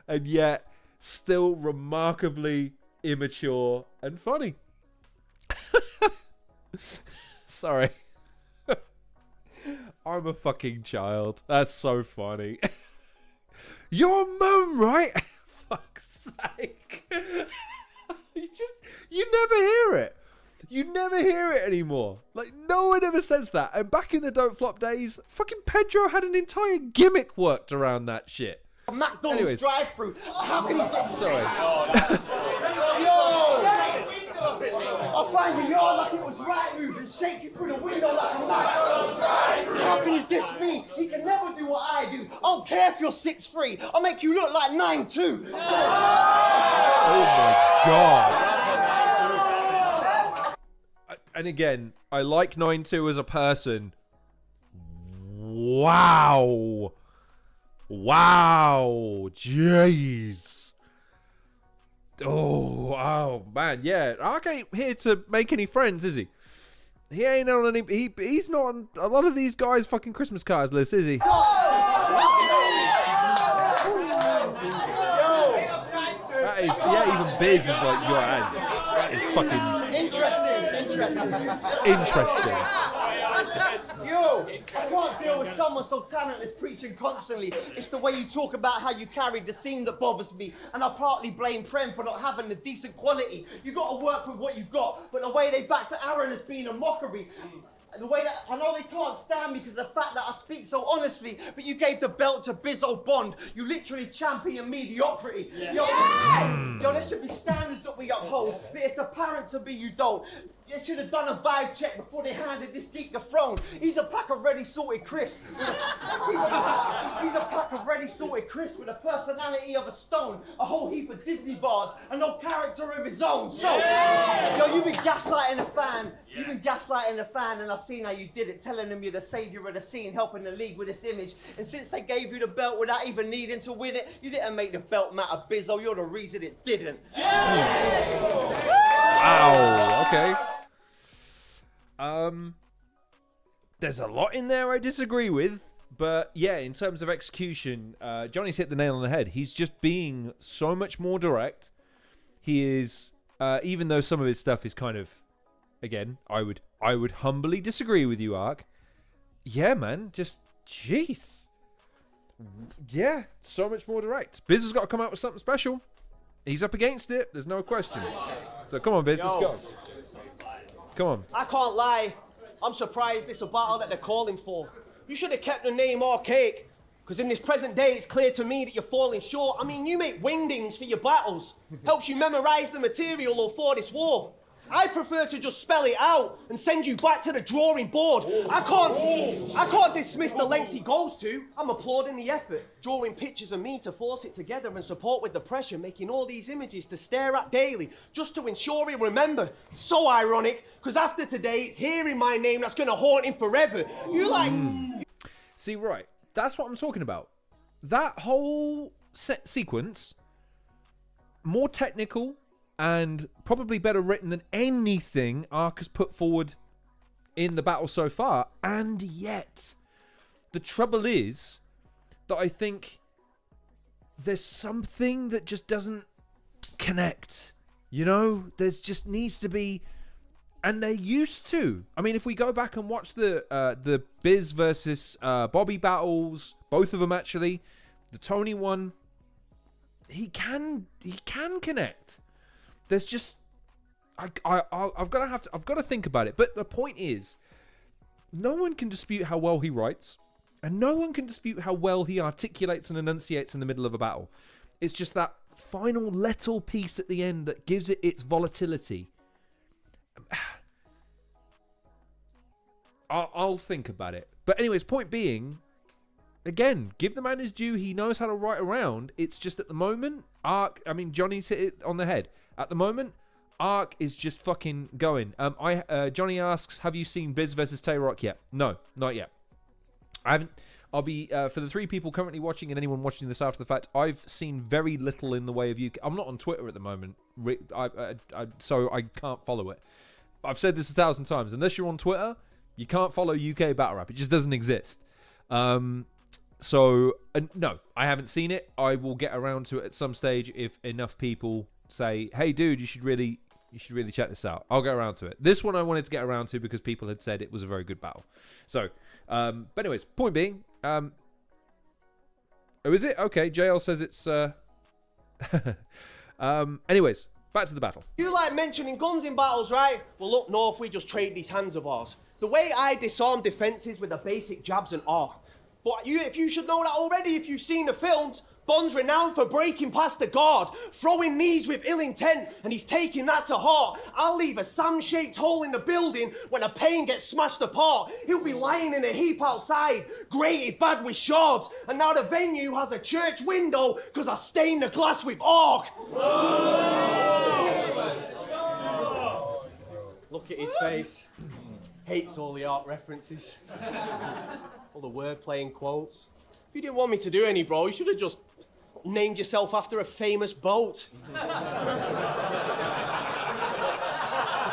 And yet still remarkably immature and funny. Sorry. I'm a fucking child. That's so funny. Your mum, right? Fuck's sake. You never hear it. You never hear it anymore. Like, no one ever says that. And back in the Don't Flop days, fucking Pedro had an entire gimmick worked around that shit. McDonald's drive-through. How can he get... Sorry. I'll find your yard like it was right move and shake you through the window like a McDonald's drive-through. How can you diss me? He can never do what I do. I don't care if you're 6'3". I'll make you look like 9'2". Oh my God. And again, I like 9'2" as a person. Wow. Wow, jeez. Oh, man, yeah. Ark ain't here to make any friends, is he? He ain't on any. He's not on a lot of these guys' fucking Christmas cards list, is he? That is, yeah. Even Biz is like, yo, that is fucking interesting. Yo, I can't deal with someone so talentless preaching constantly. It's the way you talk about how you carried the scene that bothers me, and I partly blame Prem for not having the decent quality. You got to work with what you got, but the way they back to Aaron has been a mockery. The way that I know they can't stand me because of the fact that I speak so honestly, but you gave the belt to Bizzo Bond. You literally champion mediocrity. Yo, there should be standards that we uphold, but it's apparent to me you don't. You should have done a vibe check before they handed this geek the throne. He's a pack of ready sorted crisps. He's a pack of ready sorted crisps with the personality of a stone, a whole heap of Disney bars, and no character of his own. So, yo, you've been gaslighting the fan. You've been gaslighting the fan, and I've seen how you did it, telling them you're the savior of the scene, helping the league with this image. And since they gave you the belt without even needing to win it, you didn't make the belt matter, Bizzo. You're the reason it didn't. Wow. Okay. There's a lot in there I disagree with, but yeah, in terms of execution, Johnny's hit the nail on the head. He's just being so much more direct. He is, even though some of his stuff is kind of, again, I would humbly disagree with you, Ark. Yeah, man, just jeez. Yeah, so much more direct. Biz has got to come out with something special. He's up against it. There's no question. So come on, Biz, let's go. Come on. I can't lie. I'm surprised it's a battle that they're calling for. You should have kept the name Arcade, because in this present day, it's clear to me that you're falling short. I mean, you make wingdings for your battles. Helps you memorize the material or for this war. I prefer to just spell it out and send you back to the drawing board. I can't dismiss the lengths he goes to. I'm applauding the effort, drawing pictures of me to force it together and support with the pressure, making all these images to stare at daily, just to ensure he'll remember. So ironic, because after today, it's hearing my name that's gonna haunt him forever. You like... See, right, that's what I'm talking about. That whole sequence, more technical, and probably better written than anything Ark has put forward in the battle so far. And yet, the trouble is that I think there's something that just doesn't connect. You know, there's just needs to be, and they're used to. I mean, if we go back and watch the Biz versus Bobby battles, both of them actually, the Tony one, he can connect. There's just, I've got to think about it. But the point is, no one can dispute how well he writes, and no one can dispute how well he articulates and enunciates in the middle of a battle. It's just that final little piece at the end that gives it its volatility. I'll think about it. But anyways, point being, again, give the man his due. He knows how to write around. It's just at the moment, Johnny's hit it on the head. At the moment, Ark is just fucking going. Johnny asks, have you seen Biz versus Tay-Rock yet? No, not yet. I haven't. I'll be, for the 3 people currently watching and anyone watching this after the fact, I've seen very little in the way of UK. I'm not on Twitter at the moment, so I can't follow it. I've said this 1,000 times. Unless you're on Twitter, you can't follow UK Battle Rap. It just doesn't exist. No, I haven't seen it. I will get around to it at some stage if enough people say, hey dude, you should really check this out. I'll get around to it. This one I wanted to get around to because people had said it was a very good battle. So, but anyways, point being, oh, is it? Okay, JL says it's, anyways, back to the battle. You like mentioning guns in battles, right? Well, up north, we just trade these hands of ours. The way I disarm defenses with the basic jabs and R. But if you should know that already if you've seen the films, Bond's renowned for breaking past the guard, throwing knees with ill intent, and he's taking that to heart. I'll leave a Sam-shaped hole in the building when a pane gets smashed apart. He'll be lying in a heap outside, grated bad with shards, and now the venue has a church window because I stained the glass with Ark. Look at his face. Hates all the Ark references. All the wordplay and quotes. If you didn't want me to do any, bro, you should have just named yourself after a famous boat.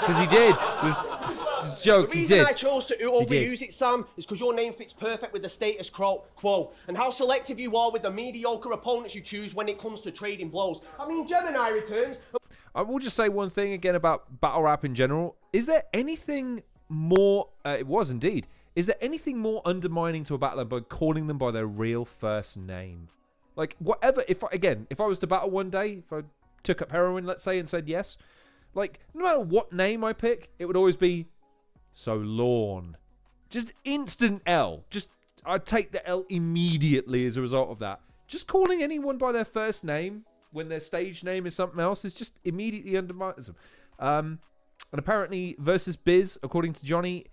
Because he did. This joke, the reason I chose to overuse it, Sam, is because your name fits perfect with the status quo and how selective you are with the mediocre opponents you choose when it comes to trading blows. I mean, Gemini returns. I will just say one thing again about battle rap in general. Is there anything more... it was indeed. Is there anything more undermining to a battler by calling them by their real first name? Like, whatever, if I was to battle one day, if I took up heroin, let's say, and said yes, like, no matter what name I pick, it would always be, so Lorne. Just instant L. I'd take the L immediately as a result of that. Just calling anyone by their first name when their stage name is something else is just immediately undermines them. And apparently, versus Biz, according to Johnny,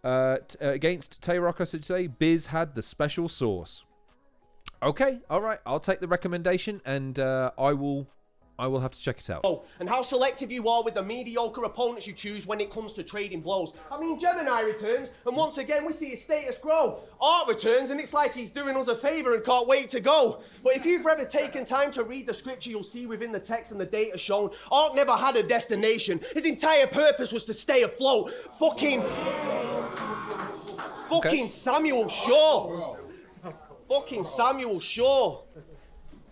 against Tay-Rock, I should say, Biz had the special sauce. Okay, all right, I'll take the recommendation, and I will have to check it out. Oh, and how selective you are with the mediocre opponents you choose when it comes to trading blows. I mean, Gemini returns, and once again we see his status grow. Art returns, and it's like he's doing us a favour and can't wait to go. But if you've ever taken time to read the scripture, you'll see within the text and the data shown, Art never had a destination. His entire purpose was to stay afloat. Fucking Samuel Shaw. Fucking Samuel Shaw.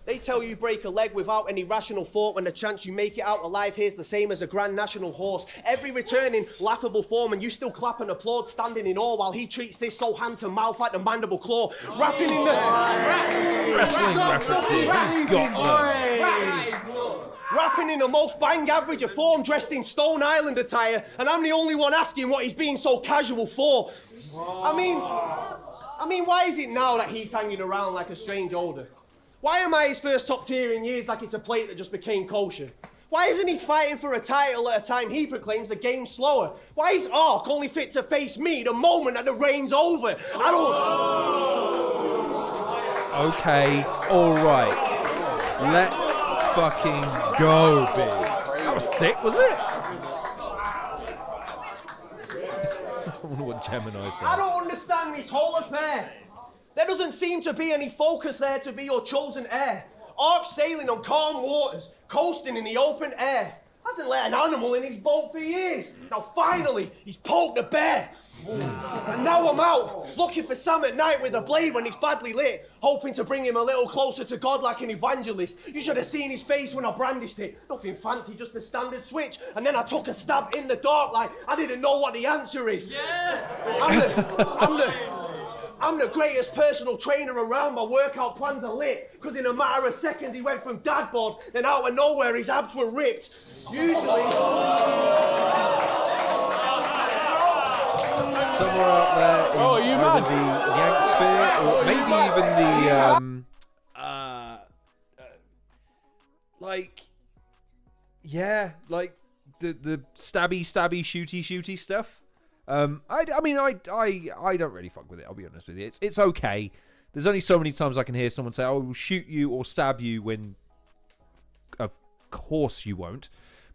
They tell you break a leg without any rational thought when the chance you make it out alive here's the same as a Grand National horse. Every returning laughable form and you still clap and applaud standing in awe while he treats this so hand to mouth like the mandible claw. Rapping in the... Wrestling references, you got them. Rapping in the most bang average of form dressed in Stone Island attire and I'm the only one asking what he's being so casual for. I mean, why is it now that he's hanging around like a strange older? Why am I his first top tier in years like it's a plate that just became kosher? Why isn't he fighting for a title at a time he proclaims the game's slower? Why is Ark only fit to face me the moment that the reign's over? I don't... Okay, alright. Let's fucking go, Biz. That was sick, wasn't it? I wonder what Gemini said. I don't understand this whole affair. There doesn't seem to be any focus there to be your chosen heir. Ark sailing on calm waters, coasting in the open air. Hasn't let an animal in his boat for years. Now finally, he's poked a bear. And now I'm out, looking for Sam at night with a blade when it's badly lit, hoping to bring him a little closer to God like an evangelist. You should have seen his face when I brandished it. Nothing fancy, just a standard switch. And then I took a stab in the dark like I didn't know what the answer is. Yeah! I'm the greatest personal trainer around. My workout plans are lit. Because in a matter of seconds, he went from dad bod, then out of nowhere, his abs were ripped. Usually... Somewhere out there in either the Yank sphere, or maybe even the stabby, shooty stuff. I mean, I don't really fuck with it, I'll be honest with you. It's okay. There's only so many times I can hear someone say, "Oh, we'll shoot you or stab you," when of course you won't.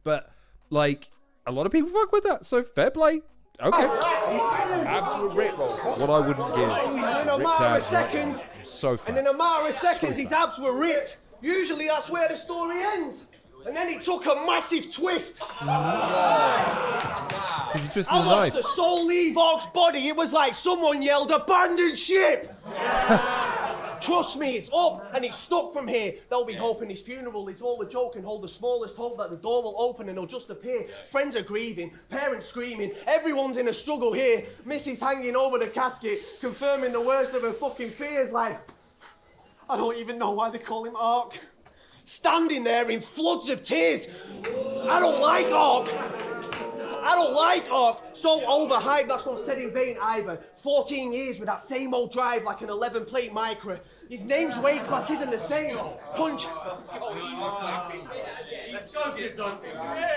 But like a lot of people fuck with that, so fair play. Okay. Abs were ripped. What I wouldn't give. And in a matter of seconds, so fat. And in a matter of seconds, his abs were ripped. Usually that's where the story ends. And then it took a massive twist. Because you twisted I the watched knife. the soul leave Ark's body. It was like someone yelled, "Abandon ship!" Trust me, it's up and it's stuck from here. They'll be hoping his funeral is all a joke and hold the smallest hope that the door will open and he'll just appear. Friends are grieving, parents screaming, everyone's in a struggle here. Mrs. hanging over the casket, confirming the worst of her fucking fears like, I don't even know why they call him Ark. Standing there in floods of tears. I don't like Ark. I don't like Ark. So overhyped, that's not said in vain either. 14 years with that same old drive like an 11-plate micro. His name's weight class isn't the same. Punch.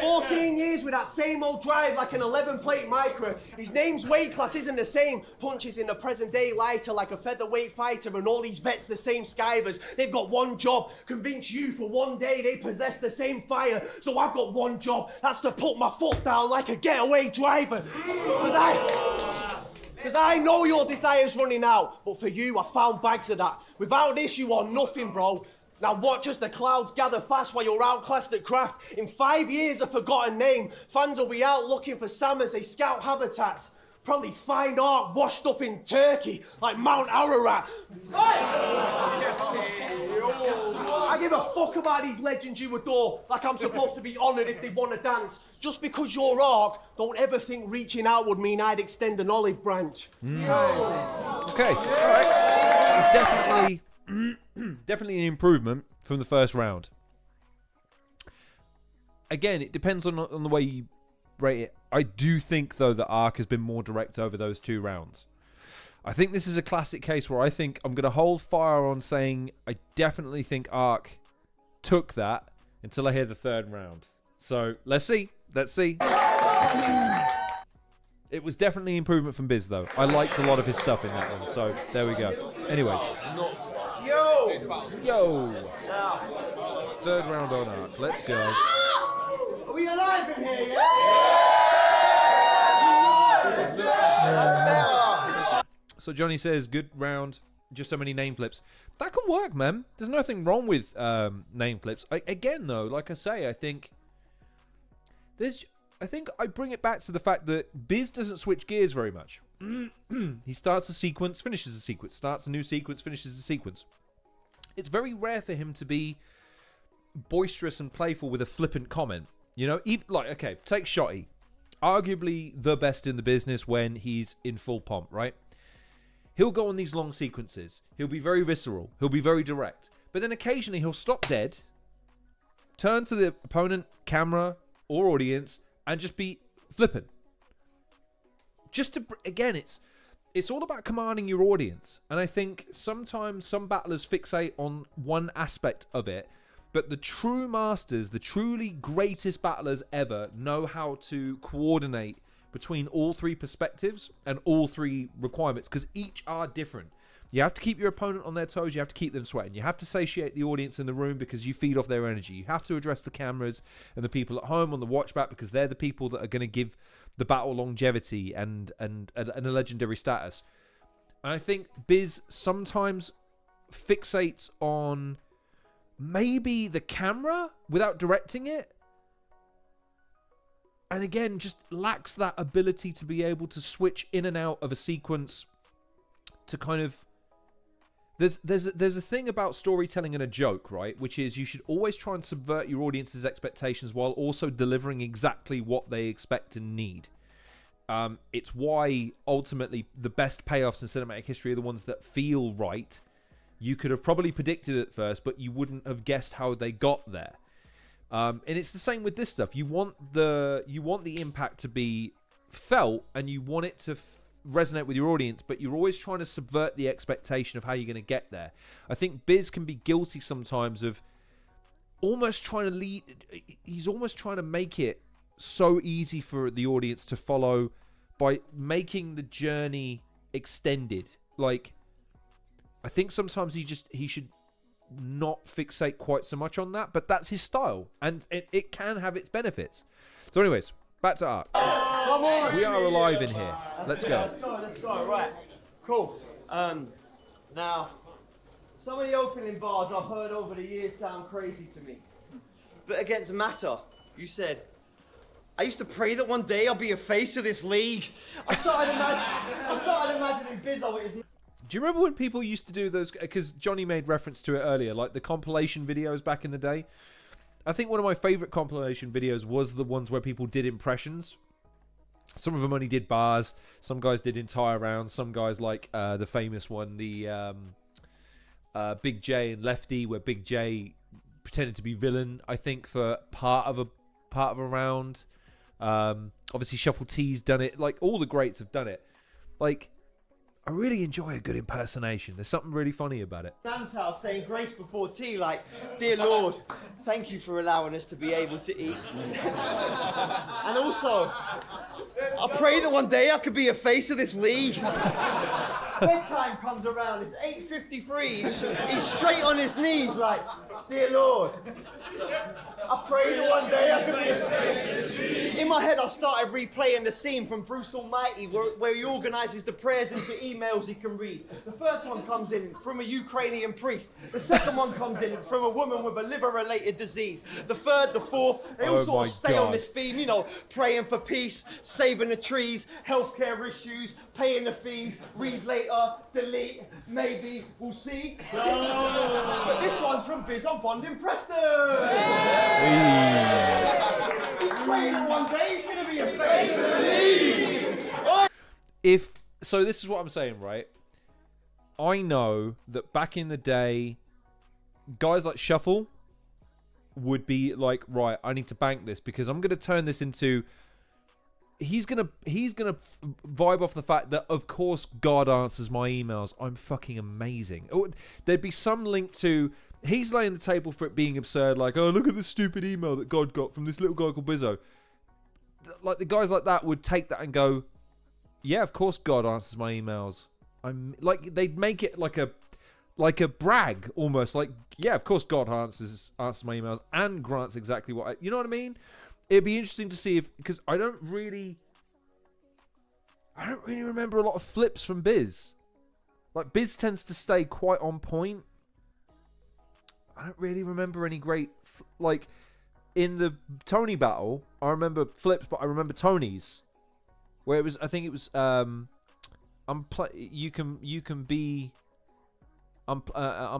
14 years with that same old drive like an 11-plate micro. His name's weight class isn't the same. Punches in the present day lighter like a featherweight fighter and all these vets the same skivers. They've got one job, convince you for one day they possess the same fire. So I've got one job, that's to put my foot down like a getaway driver. Because I know your desire's running out, but for you, I found bags of that. Without this, you are nothing, bro. Now watch as the clouds gather fast while you're outclassed at craft. In 5 years, a forgotten name. Fans will be out looking for Sam as they scout habitats. Probably find Ark washed up in Turkey, like Mount Ararat. I give a fuck about these legends you adore, like I'm supposed to be honoured if they want to dance. Just because you're Ark, don't ever think reaching out would mean I'd extend an olive branch. Okay, all right. It's definitely an improvement from the first round. Again, it depends on the way rate it. I do think, though, that Ark has been more direct over those 2 rounds. I think this is a classic case where I think I'm going to hold fire on saying I definitely think Ark took that until I hear the 3rd round. So, let's see. Let's see. It was definitely improvement from Biz, though. I liked a lot of his stuff in that one. So, there we go. Anyways. Yo! Yo! 3rd round on Ark. Let's go. Are we alive in here, yeah? So Johnny says, good round, just so many name flips. That can work, man. There's nothing wrong with name flips. Again, though, like I say, I think I bring it back to the fact that Biz doesn't switch gears very much. He starts a sequence, finishes a sequence, starts a new sequence, finishes a sequence. It's very rare for him to be boisterous and playful with a flippant comment. You know, even, like, okay, take Shotty. Arguably the best in the business when he's in full pomp, right? He'll go on these long sequences. He'll be very visceral. He'll be very direct. But then occasionally he'll stop dead, turn to the opponent, camera, or audience, and just be flippant. Just to, again, it's all about commanding your audience. And I think sometimes some battlers fixate on one aspect of it, but the true masters, the truly greatest battlers ever, know how to coordinate between all 3 perspectives and all 3 requirements, because each are different. You have to keep your opponent on their toes. You have to keep them sweating. You have to satiate the audience in the room because you feed off their energy. You have to address the cameras and the people at home on the watch back because they're the people that are going to give the battle longevity and a legendary status. And I think Biz sometimes fixates on maybe the camera without directing it. And again, just lacks that ability to be able to switch in and out of a sequence to kind of... There's a thing about storytelling and a joke, right? Which is you should always try and subvert your audience's expectations while also delivering exactly what they expect and need. It's why, ultimately, the best payoffs in cinematic history are the ones that feel right. You could have probably predicted it at first, but you wouldn't have guessed how they got there. And it's the same with this stuff. You want the impact to be felt, and you want it to resonate with your audience, but you're always trying to subvert the expectation of how you're going to get there. I think Biz can be guilty sometimes of almost trying to lead. He's almost trying to make it so easy for the audience to follow by making the journey extended. Like, I think sometimes he should not fixate quite so much on that, but that's his style, and it can have its benefits. So anyways, back to Ark. Come on! We are alive in here. Let's go. Let's go, right. Cool. Now, some of the opening bars I've heard over the years sound crazy to me. But against Matter, you said, I used to pray that one day I'll be a face of this league. I started imagining Bizzo with his... Do you remember when people used to do those? Because Johnny made reference to it earlier, like the compilation videos back in the day. I think one of my favorite compilation videos was the ones where people did impressions. Some of them only did bars. Some guys did entire rounds. Some guys, like the famous one, the Big J and Lefty, where Big J pretended to be villain, I think, for part of a round. Obviously, Shuffle T's done it. Like, all the greats have done it. Like, I really enjoy a good impersonation. There's something really funny about it. Dan's house saying grace before tea, like, dear Lord, thank you for allowing us to be able to eat. And also, I pray that one day I could be a face of this league. Bedtime comes around, it's 8:53, he's straight on his knees like, dear Lord, I pray that one day I could be a face of this league. In my head I started replaying the scene from Bruce Almighty where he organises the prayers into emails he can read. The first one comes in from a Ukrainian priest. The second one comes in, it's from a woman with a liver-related disease. The third, the fourth, they all sort of stay on this theme, you know, praying for peace, saving the trees, healthcare issues, paying the fees, read later, delete, maybe, we'll see. But this one's from Bizzo Bond in Preston. He's praying that one day he's going to be a face of the league. So this is what I'm saying, right? I know that back in the day, guys like Shuffle would be like, right, I need to bank this because I'm going to turn this into he's gonna vibe off the fact that of course God answers my emails. I'm fucking amazing. There'd be some link to he's laying the table for it being absurd, like, oh, look at this stupid email that God got from this little guy called Bizzo. Like the guys like that would take that and go, yeah, of course God answers my emails. I'm like, they'd make it like a brag almost, like, yeah, of course God answers my emails and grants exactly what you know what I mean. It'd be interesting to see if, because I don't really remember a lot of flips from Biz. Like, Biz tends to stay quite on point. I don't really remember any great, like, in the Tony battle, I remember flips, but I remember Tony's, where it was, I think it was, I'm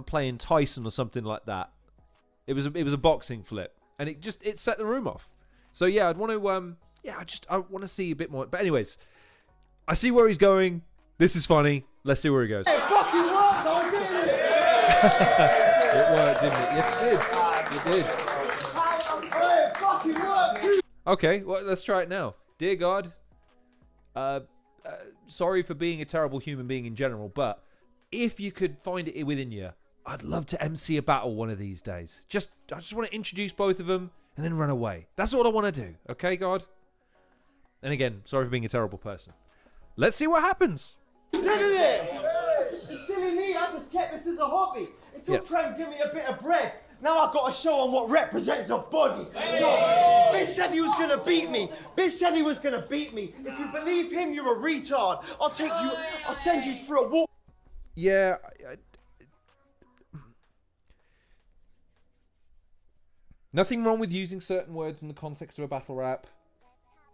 playing Tyson or something like that. It was a boxing flip, and it set the room off. So yeah, I'd want to I want to see a bit more. But anyways, I see where he's going. This is funny. Let's see where he goes. It fucking worked, don't get it. It worked, didn't it? Yes, it did. It did. It fucking worked too. Okay, well, let's try it now. Dear God, sorry for being a terrible human being in general, but if you could find it within you, I'd love to MC a battle one of these days. I just want to introduce both of them and then run away. That's what I want to do. Okay, God? And again, sorry for being a terrible person. Let's see what happens. Look at it. It's silly me. I just kept this as a hobby. Until Yes. trying to give me a bit of bread. Now I've got to show him what represents a body. So, Biz said he was going to beat me. Biz said he was going to beat me. If you believe him, you're a retard. I'll send you for a walk. Yeah, nothing wrong with using certain words in the context of a battle rap.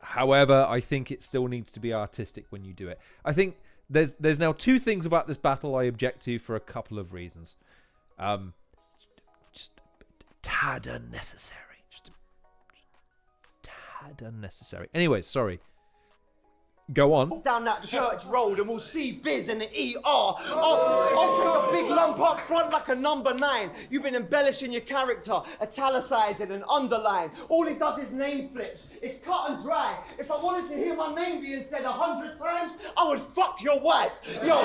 However, I think it still needs to be artistic when you do it. I think there's now two things about this battle I object to for a couple of reasons. Just a tad unnecessary. Just a tad unnecessary. Anyways, sorry. Go on. Down that church road and we'll see Biz in the ER. I'll take a big lump up front like a number 9. You've been embellishing your character, italicizing and underline. All he does is name flips. It's cut and dry. If I wanted to hear my name being said 100 times, I would fuck your wife. Yo.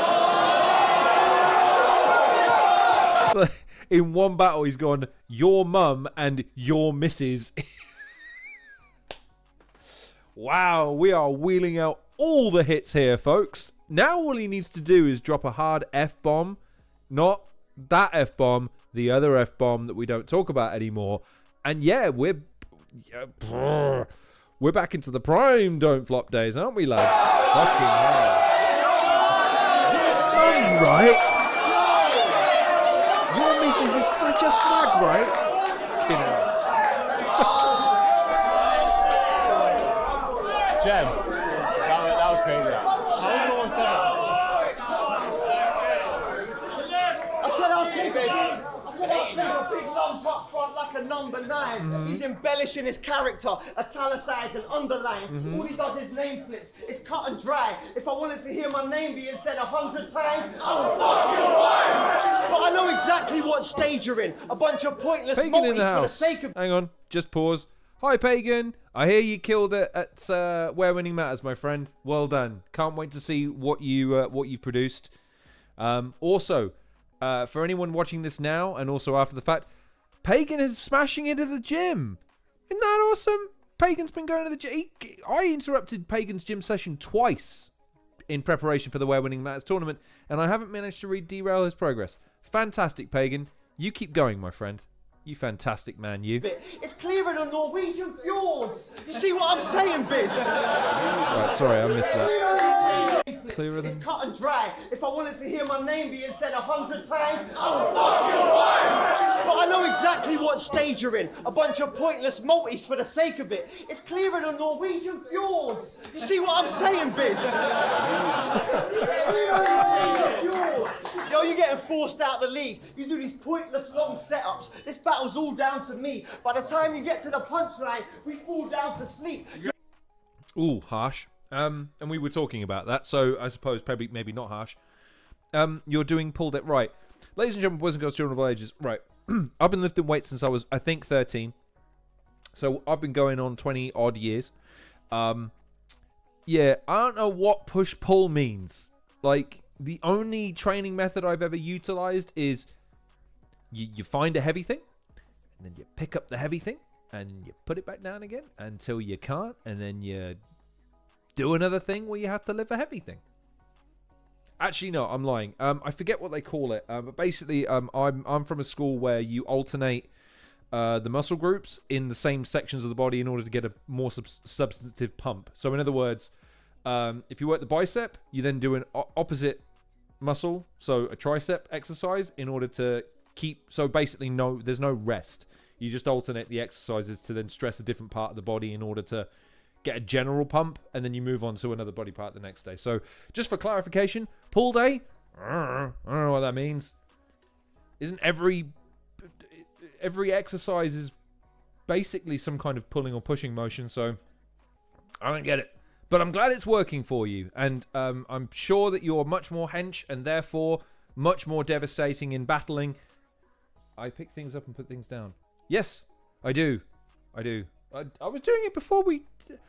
In one battle, he's gone, your mum and your missus. Wow, we are wheeling out all the hits here, folks. Now all he needs to do is drop a hard F-bomb. Not that F-bomb, the other F-bomb that we don't talk about anymore. And yeah, we're back into the prime don't flop days, aren't we, lads? Fucking hell. I'm right. Your missus is such a slag, right? Fucking hell. Jem, that was crazy. I said I'll take a big lump up front like a number 9. He's embellishing his character, italicized and underlined. All he does is name flips. It's cut and dry. If I wanted to hear my name being said 100 times, I would fuck your wife. But I know exactly what stage you're in. A bunch of pointless Pagan in the multis for the house. sake of. Hang on, just pause. Hi, Pagan. I hear you killed it at Where Winning Matters, my friend. Well done. Can't wait to see what you've produced. Also, for anyone watching this now and also after the fact, Pagan is smashing into the gym. Isn't that awesome? Pagan's been going to the gym. I interrupted Pagan's gym session twice in preparation for the Where Winning Matters tournament, and I haven't managed to derail his progress. Fantastic, Pagan. You keep going, my friend. You fantastic man, you. It's clearer than Norwegian fjords. You see what I'm saying, Biz? Right, sorry, I missed that. Clearer than... It's cut and dry. If I wanted to hear my name being said 100 times, I would fuck your wife. But I know exactly what stage you're in. A bunch of pointless multis for the sake of it. It's clearer than Norwegian fjords. You see what I'm saying, Biz? Yo, you're getting forced out of the league. You do these pointless long setups. This battle's all down to me. By the time you get to the punchline, we fall down to sleep. Ooh, harsh. And we were talking about that, so I suppose maybe not harsh. You're doing pulled it right. Ladies and gentlemen, boys and girls, children of all ages, right. I've been lifting weights since I was, I think, 13. So I've been going on 20 odd years. Yeah, I don't know what push-pull means. Like, the only training method I've ever utilized is you find a heavy thing, and then you pick up the heavy thing, and you put it back down again until you can't, and then you do another thing where you have to lift a heavy thing. Actually, no, I'm lying. I forget what they call it, but basically, I'm from a school where you alternate the muscle groups in the same sections of the body in order to get a more substantive pump. So, in other words, if you work the bicep, you then do an opposite muscle, so a tricep exercise, in order to keep. So basically, there's no rest. You just alternate the exercises to then stress a different part of the body in order to get a general pump, and then you move on to another body part the next day. So, just for clarification, pull day, I don't know what that means. Isn't every exercise is basically some kind of pulling or pushing motion, so I don't get it. But I'm glad it's working for you, and I'm sure that you're much more hench and therefore much more devastating in battling. I pick things up and put things down. Yes, I do. I was doing it before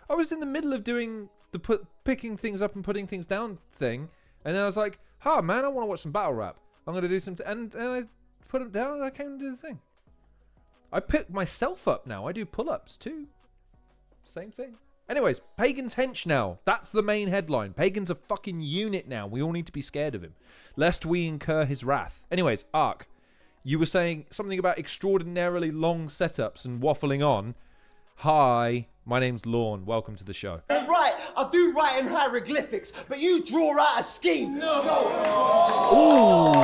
I was in the middle of doing the picking things up and putting things down thing, and then I was like, man, I want to watch some battle rap. I'm going to do some... And I put it down and I came to do the thing. I pick myself up now. I do pull-ups too. Same thing. Anyways, Pagan's hench now. That's the main headline. Pagan's a fucking unit now. We all need to be scared of him, lest we incur his wrath. Anyways, Ark, you were saying something about extraordinarily long setups and waffling on. Hi, my name's Lorne. Welcome to the show. Right, I do write in hieroglyphics, but you draw out a scheme. No. Ooh,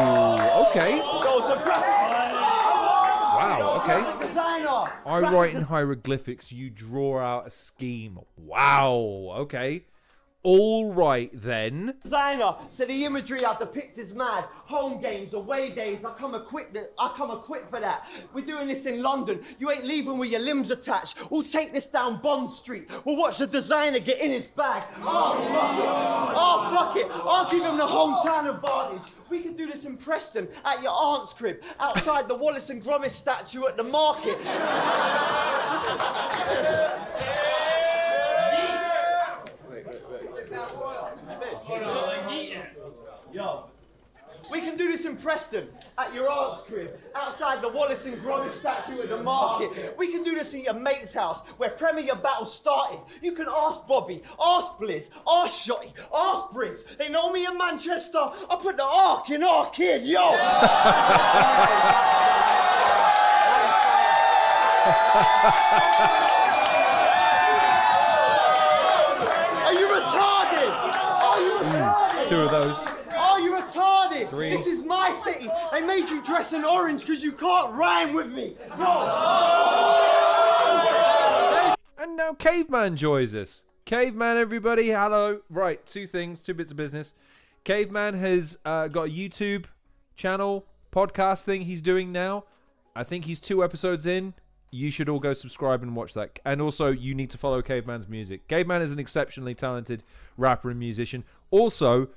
okay. Wow, okay. Designer. I write in hieroglyphics, you draw out a scheme. Wow, okay. All right, then. Designer, so the imagery I depict is mad. Home games, away days, I come equipped for that. We're doing this in London. You ain't leaving with your limbs attached. We'll take this down Bond Street. We'll watch the designer get in his bag. Oh, fuck it. I'll give him the hometown advantage. We can do this in Preston, at your aunt's crib, outside the Wallace and Gromit statue at the market. Yo, we can do this in Preston, at your aunt's crib, outside the Wallace and Gromit statue at the market. We can do this in your mate's house, where Premier Battles started. You can ask Bobby, ask Blizz, ask Shotty, ask Briggz. They know me in Manchester. I put the Ark in our kid, yo! Are you retarded? Are you retarded? Two of those. Are you retarded? 3. This is my city. They made you dress in orange because you can't rhyme with me. No. And now Caveman joins us. Caveman, everybody, hello. Right, 2 things, 2 bits of business. Caveman has got a YouTube channel, podcast thing he's doing now. I think he's 2 episodes in. You should all go subscribe and watch that. And also, you need to follow Caveman's music. Caveman is an exceptionally talented rapper and musician. Also,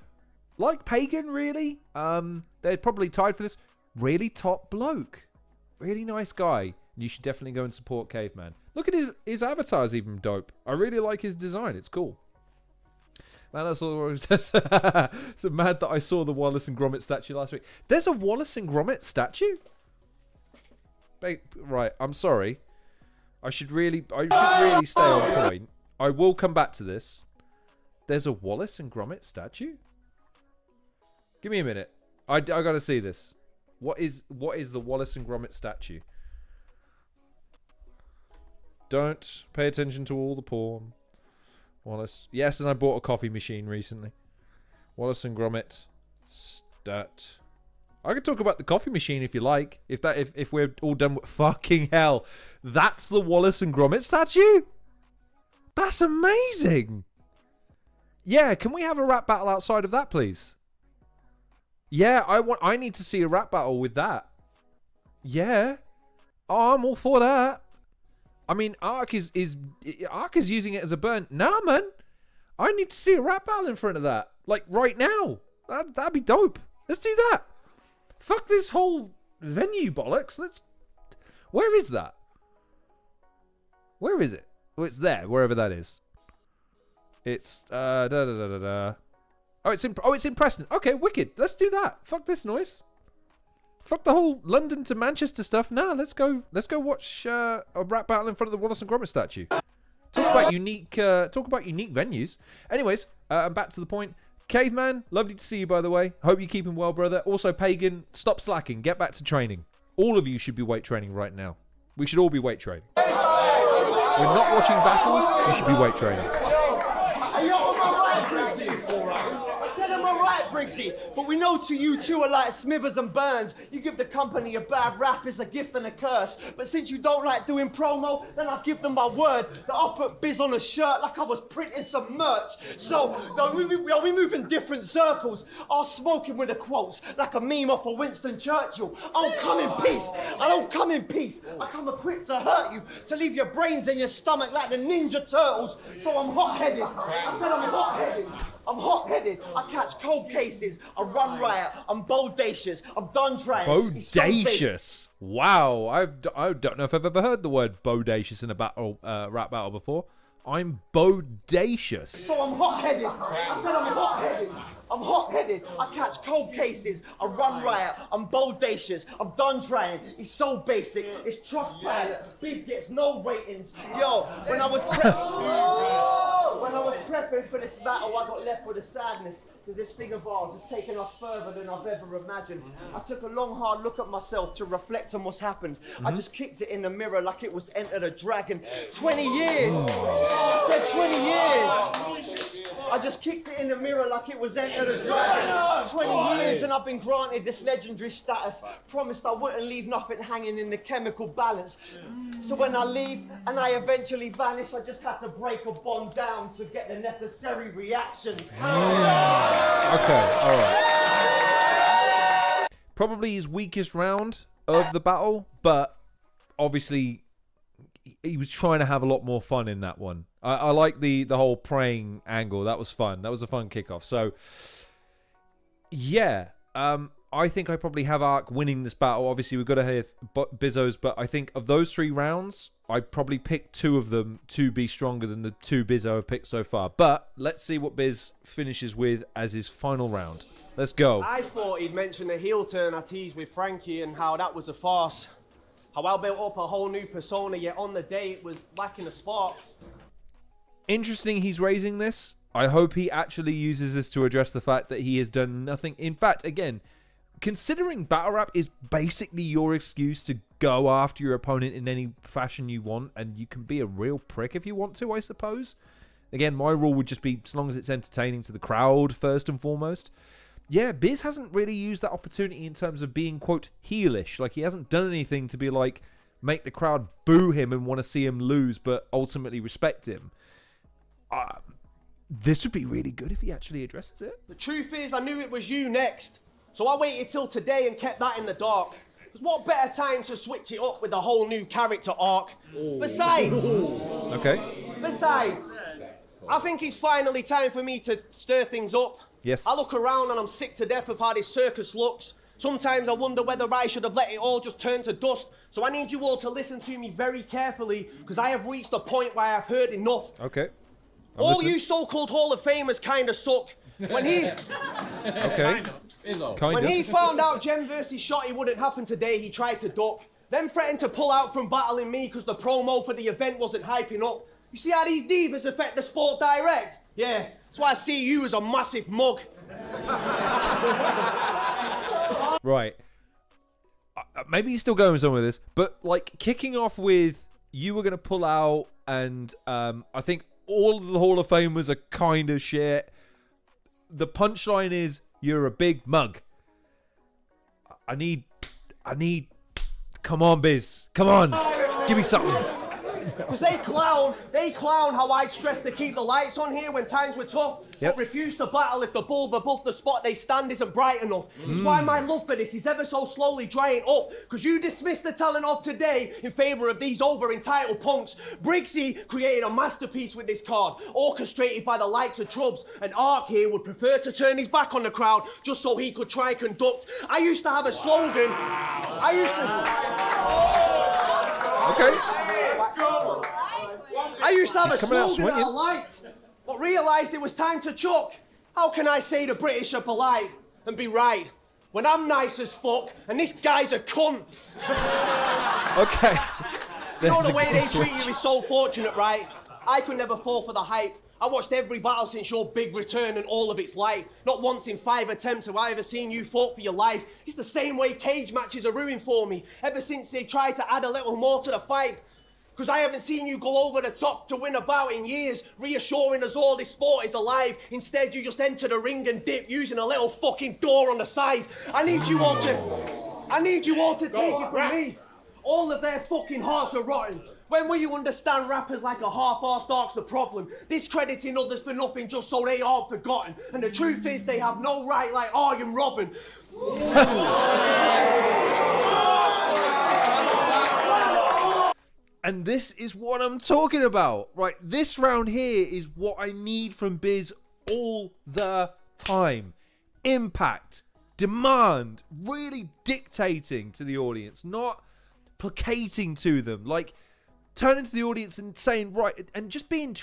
like Pagan, really, they're probably tied for this. Really top bloke. Really nice guy. You should definitely go and support Caveman. Look at his avatar's even dope. I really like his design. It's cool. Man, that's all so mad that I saw the Wallace and Gromit statue last week. There's a Wallace and Gromit statue? Right, I'm sorry. I should really stay on point. I will come back to this. There's a Wallace and Gromit statue? Give me a minute. I gotta see this. What is the Wallace and Gromit statue? Don't pay attention to all the porn. Wallace. Yes, and I bought a coffee machine recently. Wallace and Gromit stat. I could talk about the coffee machine if you like. If we're all done with... Fucking hell. That's the Wallace and Gromit statue? That's amazing. Yeah, can we have a rap battle outside of that, please? Yeah, I need to see a rap battle with that. Yeah. Oh, I'm all for that. I mean, Ark is using it as a burn. Nah, man. I need to see a rap battle in front of that. Like, right now. That'd be dope. Let's do that. Fuck this whole venue bollocks. Where is that? Where is it? Oh, it's there, wherever that is. It's Oh, it's in Preston. Okay, wicked. Let's do that. Fuck this noise. Fuck the whole London to Manchester stuff. Nah, let's go watch a rap battle in front of the Wallace and Gromit statue. Talk about unique venues. Anyways, back to the point. Caveman, lovely to see you, by the way. Hope you're keeping well, brother. Also, Pagan, stop slacking. Get back to training. All of you should be weight training right now. We should all be weight training. We're not watching battles. You should be weight training. Are you on my right, Briggsy? I said I'm alright, Briggsy, but we know to you two are like Smithers and Burns. You give the company a bad rap, it's a gift and a curse. But since you don't like doing promo, then I'll give them my word that I'll put Biz on a shirt like I was printing some merch. So, we move in different circles. I'll smoking with the quotes like a meme off of Winston Churchill. I don't come in peace. I don't come in peace. I come equipped to hurt you, to leave your brains in your stomach like the Ninja Turtles. So I'm hot-headed. I said I'm hot-headed. I'm hot-headed. I catch cold cases. I run riot. I'm bodacious. I'm done trying. Bodacious. Wow. I don't know if I've ever heard the word bodacious in a battle, rap battle before. I'm bodacious. So I'm hot-headed. I said I'm hot-headed. I'm hot-headed. I catch cold cases. I run riot. I'm bodacious. I'm done trying. It's so basic. It's Trustpilot. Biz gets no ratings. Yo, when I was prepping for this battle, I got left with a sadness. Because this thing of ours has taken us further than I've ever imagined. I took a long, hard look at myself to reflect on what's happened. I just kicked it in the mirror like it was Enter the Dragon. 20 years! I said 20 years! I just kicked it in the mirror like it was Enter the Dragon. 20 years and I've been granted this legendary status. Promised I wouldn't leave nothing hanging in the chemical balance. So when I leave and I eventually vanish, I just had to break a bond down to get the necessary reaction. Okay, alright. Probably his weakest round of the battle, but obviously he was trying to have a lot more fun in that one. I like the whole praying angle. That was fun. That was a fun kickoff. So, yeah. I think I probably have Ark winning this battle. Obviously, we've got to hear Bizzo's, but I think of those 3 rounds, I'd probably pick 2 of them to be stronger than the 2 Bizzo have picked so far. But let's see what Biz finishes with as his final round. Let's go. I thought he'd mention the heel turn I teased with Frankie and how that was a farce. How I built up a whole new persona, yet on the day it was lacking a spark. Interesting he's raising this. I hope he actually uses this to address the fact that he has done nothing. In fact, again, considering battle rap is basically your excuse to go after your opponent in any fashion you want, and you can be a real prick if you want to, I suppose. Again, my rule would just be as long as it's entertaining to the crowd first and foremost. Yeah, Biz hasn't really used that opportunity in terms of being, quote, heelish. Like, he hasn't done anything to be like, make the crowd boo him and want to see him lose, but ultimately respect him. This would be really good if he actually addresses it. The truth is, I knew it was you next. So I waited till today and kept that in the dark. Because what better time to switch it up with a whole new character arc? Besides, I think it's finally time for me to stir things up. Yes. I look around and I'm sick to death of how this circus looks. Sometimes I wonder whether I should have let it all just turn to dust. So I need you all to listen to me very carefully, because I have reached a point where I've heard enough. Okay. All you so-called Hall of Famers kind of suck. When he... Okay. When he found out Jem versus Shotty wouldn't happen today, he tried to duck. Then threatened to pull out from battling me because the promo for the event wasn't hyping up. You see how these divas affect the sport direct? Yeah, that's why I see you as a massive mug. Right. Maybe he's still going somewhere with this, but like kicking off with you were going to pull out, and I think all of the Hall of Famers are kind of shit. The punchline is you're a big mug. I need. Come on, Biz. Come on. Give me something. Because they clown how I'd stress to keep the lights on here when times were tough, Yes. but refuse to battle if the bulb above the spot they stand isn't bright enough. It's why my love for this is ever so slowly drying up, because you dismissed the talent of today in favour of these over-entitled punks. Briggsy created a masterpiece with this card, orchestrated by the likes of Troubz, and Ark here would prefer to turn his back on the crowd just so he could try conduct. I used to have a slogan. I used to have a slogan that I liked. but realised it was time to chuck. How can I say the British are polite and be right when I'm nice as fuck and this guy's a cunt? Okay. You know the way they treat you is so fortunate, right? I could never fall for the hype. I watched every battle since your big return and all of its light. Not once in 5 attempts have I ever seen you fought for your life. It's the same way cage matches are ruined for me, ever since they tried to add a little more to the fight. Because I haven't seen you go over the top to win a bout in years, reassuring us all this sport is alive. Instead, you just enter the ring and dip using a little fucking door on the side. I need you all to take it from me. All of their fucking hearts are rotten. When will you understand rappers like a half-arsed Ark's the problem? Discrediting others for nothing just so they aren't forgotten. And the truth is they have no right like Arjen Robben. And this is what I'm talking about, right? This round here is what I need from Biz all the time. Impact, demand, really dictating to the audience, not placating to them. Like, turning to the audience and saying, right, and just being,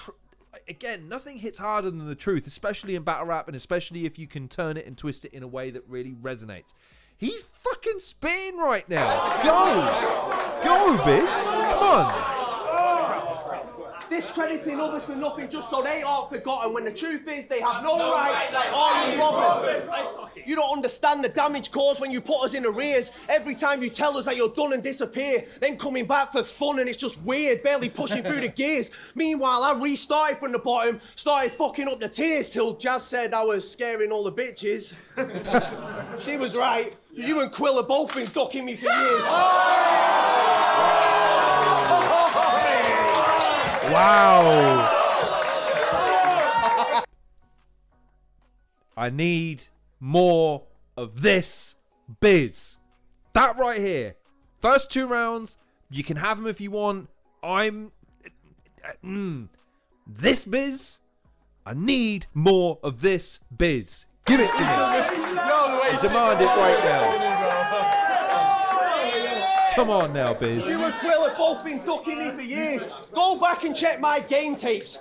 again, nothing hits harder than the truth, especially in battle rap, and especially if you can turn it and twist it in a way that really resonates. He's fucking spitting right now. Go, Biz. Come on. Discrediting others for nothing just so they aren't forgotten, when the truth is they have no right like Arjen Robben. You don't understand the damage caused when you put us in arrears. Every time you tell us that you're done and disappear, then coming back for fun and it's just weird, barely pushing through the gears. Meanwhile, I restarted from the bottom, started fucking up the tears till Jazz said I was scaring all the bitches. She was right. You and Quill have both been ducking me for years. Wow. I need more of this, Biz. That right here. First 2 rounds, you can have them if you want. This Biz, I need more of this Biz. Give it to me. I demand it right now. Come on now, Biz. You and Quill have both been ducking me for years. Go back and check my game tapes.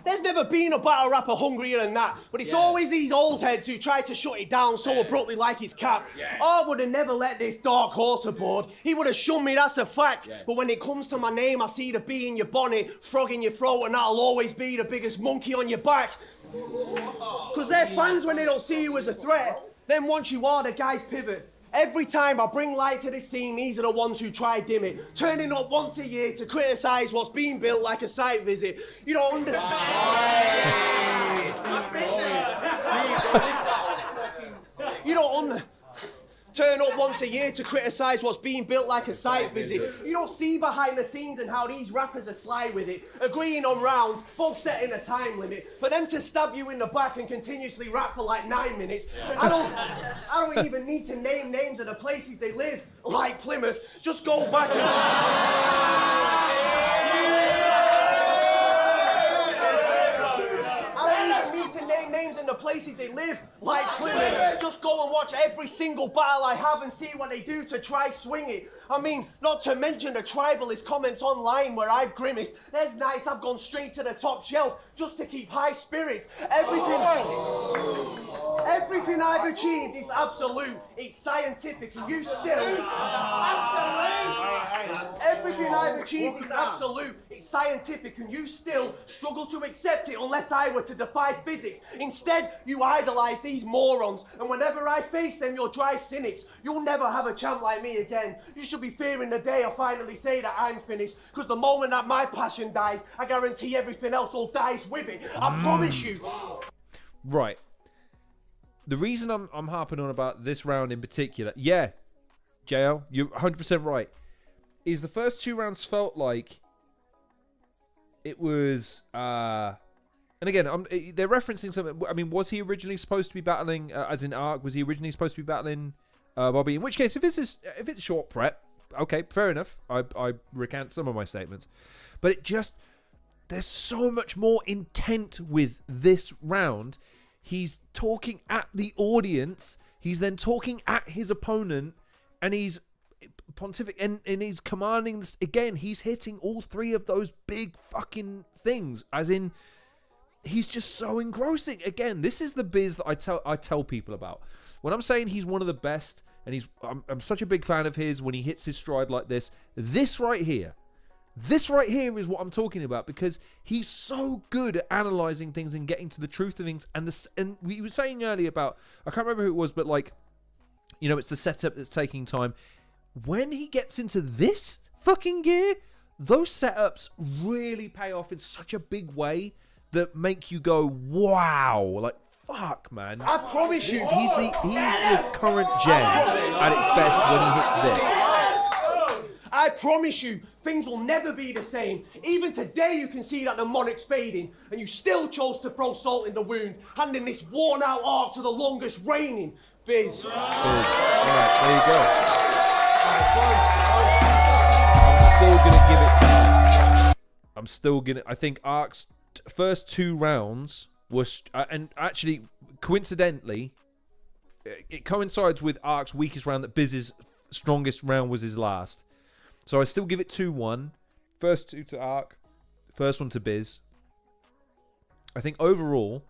There's never been a battle rapper hungrier than that. But it's always these old heads who try to shut it down so abruptly like his cap. I would have never let this dark horse aboard. He would have shunned me, that's a fact. But when it comes to my name, I see the bee in your bonnet, frog in your throat, and that'll always be the biggest monkey on your back. Because they're fans when they don't see you as a threat. Then once you are, the guys pivot. Every time I bring light to this scene, these are the ones who try dim it. Turning up once a year to criticise what's being built like a site visit. You don't understand. You don't turn up once a year to criticise what's being built like a site visit. You don't see behind the scenes and how these rappers are sly with it. Agreeing on rounds, both setting a time limit. For them to stab you in the back and continuously rap for like 9 minutes. I don't even need to name names of the places they live, like Plymouth. Just go back names in the places they live, like Plymouth. Just go and watch every single battle I have and see what they do to try swing it. I mean, not to mention the tribalist comments online where I've grimaced. There's nights I've gone straight to the top shelf just to keep high spirits. Everything I've achieved is absolute. It's scientific, and you still... Everything I've achieved is absolute. It's scientific, and you still struggle to accept it unless I were to defy physics. Instead, you idolize these morons, and whenever I face them, you're dry cynics. You'll never have a champ like me again. You should be fearing the day I finally say that I'm finished, because the moment that my passion dies, I guarantee everything else will die with it. I promise you. Right. The reason I'm harping on about this round in particular, yeah, JL, you're 100% right, is the first 2 rounds felt like it was, and again, they're referencing something. I mean, was he originally supposed to be battling, as in Ark, was he originally supposed to be battling Bobby? In which case, if it's short prep, okay, fair enough. I recant some of my statements. But it just, there's so much more intent with this round. He's talking at the audience. He's then talking at his opponent. And he's pontific, and he's commanding this, again, he's hitting all three of those big fucking things, as in he's just so engrossing. Again, this is the Biz that I tell people about when I'm saying he's one of the best, and I'm such a big fan of his when he hits his stride like this. This right here is what I'm talking about, because he's so good at analyzing things and getting to the truth of things. And we were saying earlier about, I can't remember who it was, but like, you know, it's the setup that's taking time. When he gets into this fucking gear, those setups really pay off in such a big way that make you go, wow, like, fuck, man. I promise you. He's the current gen at its best when he hits this. I promise you, things will never be the same. Even today, you can see that the Monarch's fading, and you still chose to throw salt in the wound, handing this worn-out Ark to the longest reigning Biz. All right, there you go. I'm still gonna give it to Ark. I think Ark's first 2 rounds was, and actually, coincidentally, it coincides with Ark's weakest round, that Biz's strongest round was his last. So I still give it 2-1. First 2 to Ark, first one to Biz. I think overall,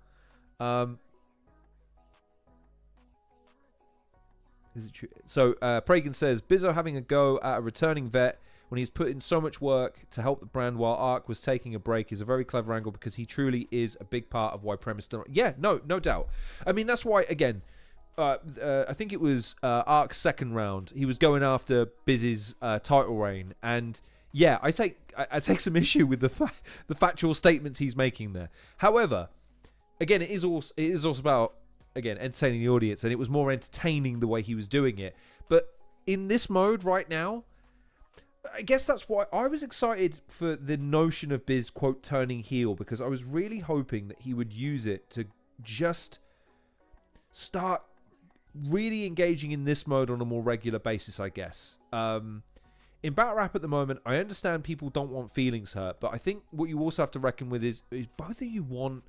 is it true? So Pragan says, Bizzo having a go at a returning vet when he's put in so much work to help the brand while Ark was taking a break is a very clever angle, because he truly is a big part of why Prem is still... Yeah, no doubt. I mean, that's why, again... I think it was Ark's second round. He was going after Biz's title reign, and yeah, I take some issue with the factual statements he's making there. However, again, it is also about, again, entertaining the audience, and it was more entertaining the way he was doing it. But in this mode right now, I guess that's why I was excited for the notion of Biz, quote, turning heel, because I was really hoping that he would use it to just start really engaging in this mode on a more regular basis, I guess. In Battle Rap at the moment, I understand people don't want feelings hurt, but I think what you also have to reckon with is both of you want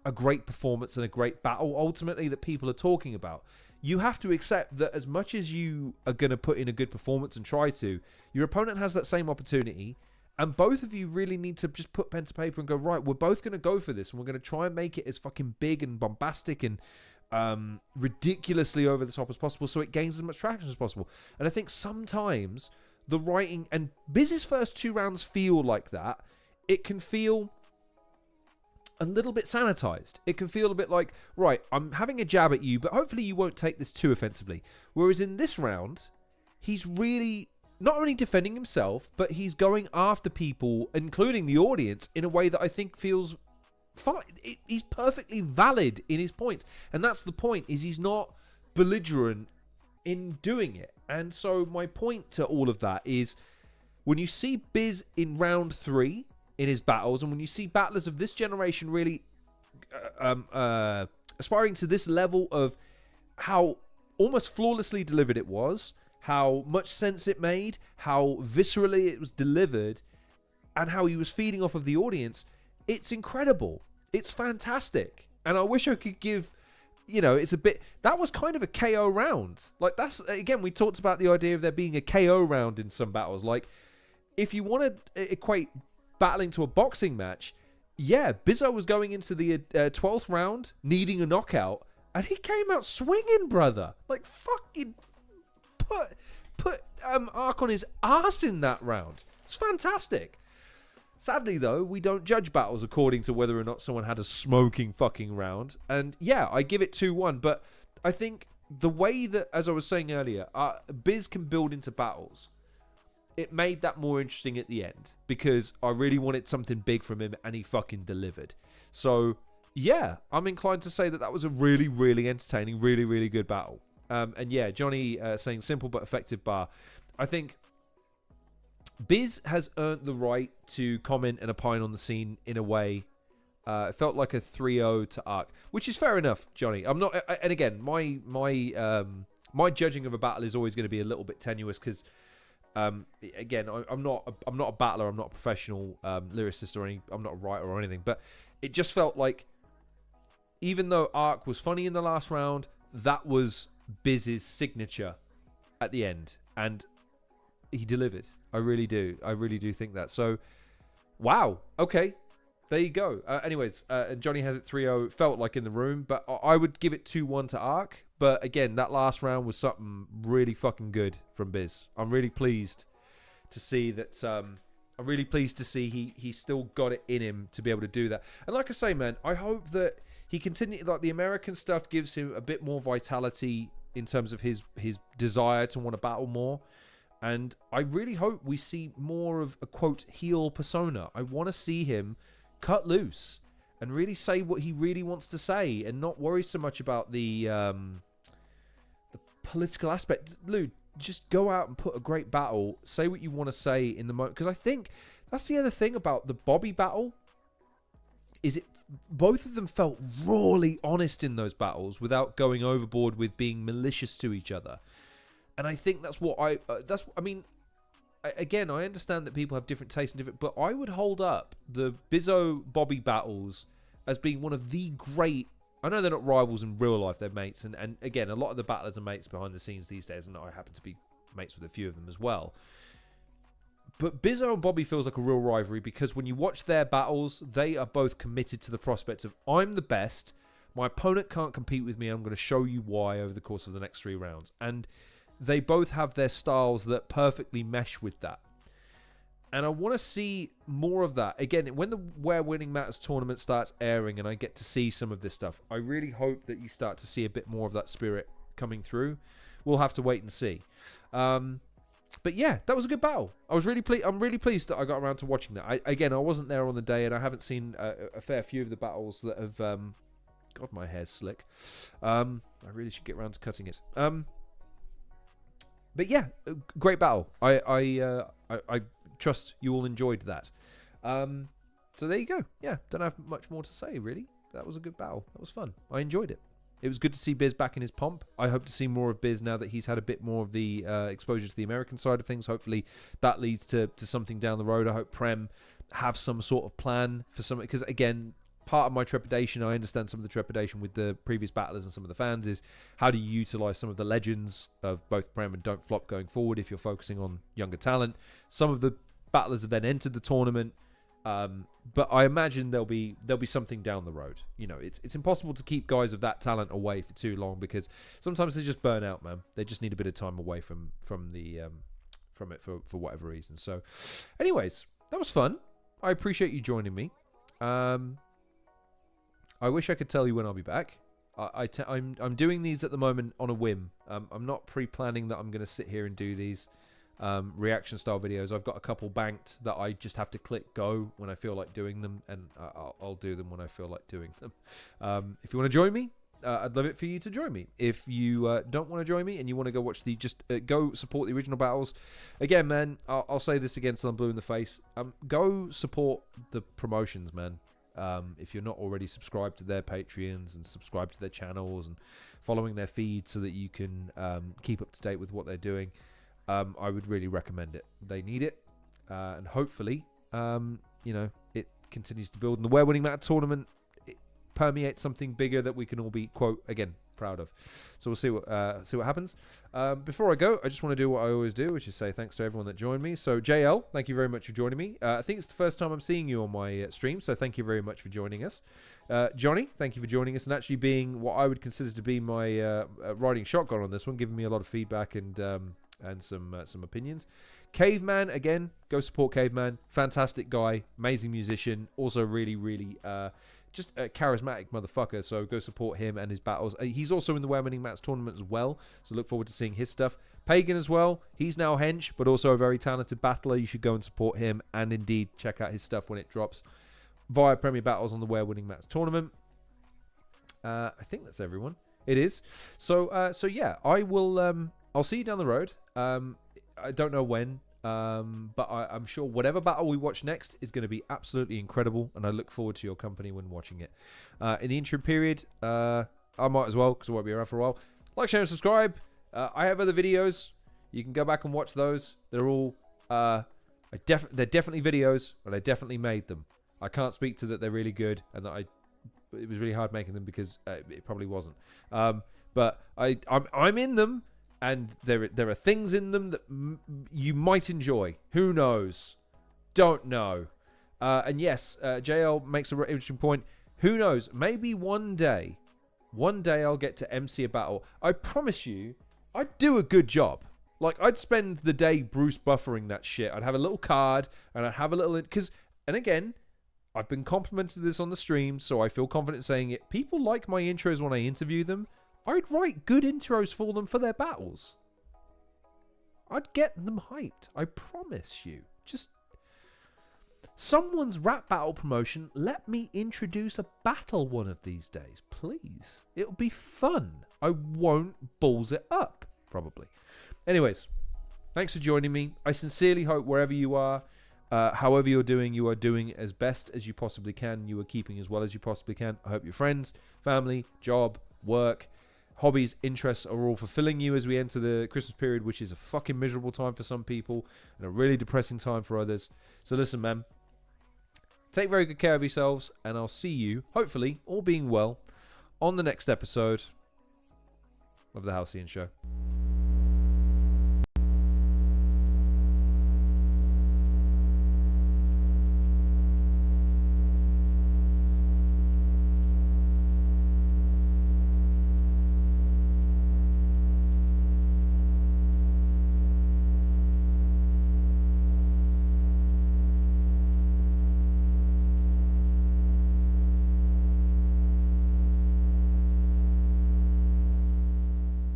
a great performance and a great battle, ultimately, that people are talking about. You have to accept that as much as you are going to put in a good performance and try to, your opponent has that same opportunity, and both of you really need to just put pen to paper and go, right, we're both going to go for this, and we're going to try and make it as fucking big and bombastic and ridiculously over the top as possible, so it gains as much traction as possible. And I think sometimes the writing, and Biz's first 2 rounds feel like that. It can feel a little bit sanitized. It can feel a bit like, right, I'm having a jab at you, but hopefully you won't take this too offensively. Whereas in this round, he's really not only defending himself, but he's going after people, including the audience, in a way that I think feels fine. He's perfectly valid in his points, and that's the point, is he's not belligerent in doing it. And so my point to all of that is, when you see Biz in round 3 in his battles, and when you see battlers of this generation really aspiring to this level of how almost flawlessly delivered it was, how much sense it made, how viscerally it was delivered, and how he was feeding off of the audience, it's incredible. It's fantastic. And I wish I could give, you know, it's a bit... That was kind of a KO round. Like, that's... Again, we talked about the idea of there being a KO round in some battles. Like, if you want to equate battling to a boxing match, yeah, Bizzo was going into the 12th round needing a knockout, and he came out swinging, brother. Like, fucking put Ark on his ass in that round. It's fantastic. Sadly, though, we don't judge battles according to whether or not someone had a smoking fucking round. And yeah, I give it 2-1. But I think the way that, as I was saying earlier, Biz can build into battles, it made that more interesting at the end, because I really wanted something big from him, and he fucking delivered. So yeah, I'm inclined to say that that was a really, really entertaining, really, really good battle. And yeah, Johnny saying simple but effective bar. I think Biz has earned the right to comment and opine on the scene in a way. It felt like a 3-0 to Ark, which is fair enough, Johnny. I'm not, and again, my judging of a battle is always going to be a little bit tenuous, because again, I'm not a battler, I'm not a professional lyricist or I'm not a writer or anything, but it just felt like, even though Ark was funny in the last round, that was Biz's signature at the end, and he delivered. I really do. I really do think that. So, wow. Okay. There you go. Anyways, Johnny has it 3-0. Felt like in the room, but I would give it 2-1 to Ark. But again, that last round was something really fucking good from Biz. I'm really pleased to see that. I'm really pleased to see he still got it in him to be able to do that. And like I say, man, I hope that he continues. Like the American stuff gives him a bit more vitality in terms of his desire to want to battle more. And I really hope we see more of a quote heel persona. I want to see him cut loose and really say what he really wants to say and not worry so much about the political aspect. Lou, just go out and put a great battle. Say what you want to say in the moment. Because I think that's the other thing about the Bobby battle is both of them felt rawly honest in those battles without going overboard with being malicious to each other. And I think that's what I mean, again, I understand that people have different tastes and different, but I would hold up the Bizzo Bobby battles as being one of the great. I know they're not rivals in real life, they're mates, and again, a lot of the battlers are mates behind the scenes these days, and I happen to be mates with a few of them as well. But Bizzo and Bobby feels like a real rivalry because when you watch their battles, they are both committed to the prospect of I'm the best, my opponent can't compete with me, I'm going to show you why over the course of the next 3 rounds. And they both have their styles that perfectly mesh with that. And I want to see more of that. Again, when the Where Winning Matters tournament starts airing and I get to see some of this stuff, I really hope that you start to see a bit more of that spirit coming through. We'll have to wait and see. But yeah, that was a good battle. I'm really pleased that I got around to watching that. I wasn't there on the day and I haven't seen a fair few of the battles that have... God, my hair's slick. I really should get around to cutting it. But yeah, great battle. I trust you all enjoyed that. So there you go. Yeah, don't have much more to say, really. That was a good battle. That was fun. I enjoyed it. It was good to see Biz back in his pomp. I hope to see more of Biz now that he's had a bit more of the exposure to the American side of things. Hopefully that leads to something down the road. I hope Prem have some sort of plan for something. Because again, part of my trepidation, I understand some of the trepidation with the previous battlers and some of the fans is how do you utilize some of the legends of both Prem and Don't Flop going forward if you're focusing on younger talent. Some of the battlers have then entered the tournament, but I imagine there'll be something down the road. You know, it's impossible to keep guys of that talent away for too long because sometimes they just burn out, man. They just need a bit of time away from it for whatever reason. So, anyways, that was fun. I appreciate you joining me. I wish I could tell you when I'll be back. I'm doing these at the moment on a whim. I'm not pre-planning that I'm going to sit here and do these reaction style videos. I've got a couple banked that I just have to click go when I feel like doing them, and I'll do them when I feel like doing them. If you want to join me, I'd love it for you to join me. If you don't want to join me and you want to go watch go support the original battles. Again, man, I'll say this again till I'm blue in the face. Go support the promotions, man. If you're not already subscribed to their Patreons and subscribed to their channels and following their feed so that you can keep up to date with what they're doing, I would really recommend it. They need it, and hopefully, it continues to build. And the Where Winning Matter tournament, it permeates something bigger that we can all be, quote, again, proud of. So we'll see what happens. Before I go, I just want to do what I always do, which is say thanks to everyone that joined me. So JL, thank you very much for joining me. I think it's the first time I'm seeing you on my stream, so thank you very much for joining us. Johnny, thank you for joining us and actually being what I would consider to be my riding shotgun on this one, giving me a lot of feedback and some opinions. Caveman, again, go support Caveman. Fantastic guy, amazing musician, also really just a charismatic motherfucker, so go support him and his battles. He's also in the Where Winning Matters tournament as well, so look forward to seeing his stuff. Pagan as well, he's now hench, but also a very talented battler. You should go and support him, and indeed check out his stuff when it drops via Premier Battles on the Where Winning Matters tournament. I think that's everyone. It is. So yeah, I will. I'll see you down the road. I don't know when. But I'm sure whatever battle we watch next is going to be absolutely incredible, and I look forward to your company when watching it. In the interim period, I might as well, because I won't be around for a while. Like, share, and subscribe. I have other videos. You can go back and watch those. They're all they're definitely videos, but I definitely made them. I can't speak to that they're really good, and that it was really hard making them because it probably wasn't. But I'm in them. And there are things in them that you might enjoy. Who knows? Don't know. And yes, JL makes an interesting point. Who knows? Maybe one day I'll get to MC a battle. I promise you, I'd do a good job. Like, I'd spend the day Bruce buffering that shit. I'd have a little card, and I'd have a little... And again, I've been complimented this on the stream, so I feel confident saying it. People like my intros when I interview them. I'd write good intros for them for their battles. I'd get them hyped. I promise you. Just... someone's rap battle promotion, let me introduce a battle one of these days, please. It'll be fun. I won't balls it up, probably. Anyways, thanks for joining me. I sincerely hope wherever you are, however you are doing as best as you possibly can. You are keeping as well as you possibly can. I hope your friends, family, job, work, hobbies, interests are all fulfilling you as we enter the Christmas period, which is a fucking miserable time for some people and a really depressing time for others. So listen, man. Take very good care of yourselves, and I'll see you, hopefully, all being well, on the next episode of the Halcyon Show.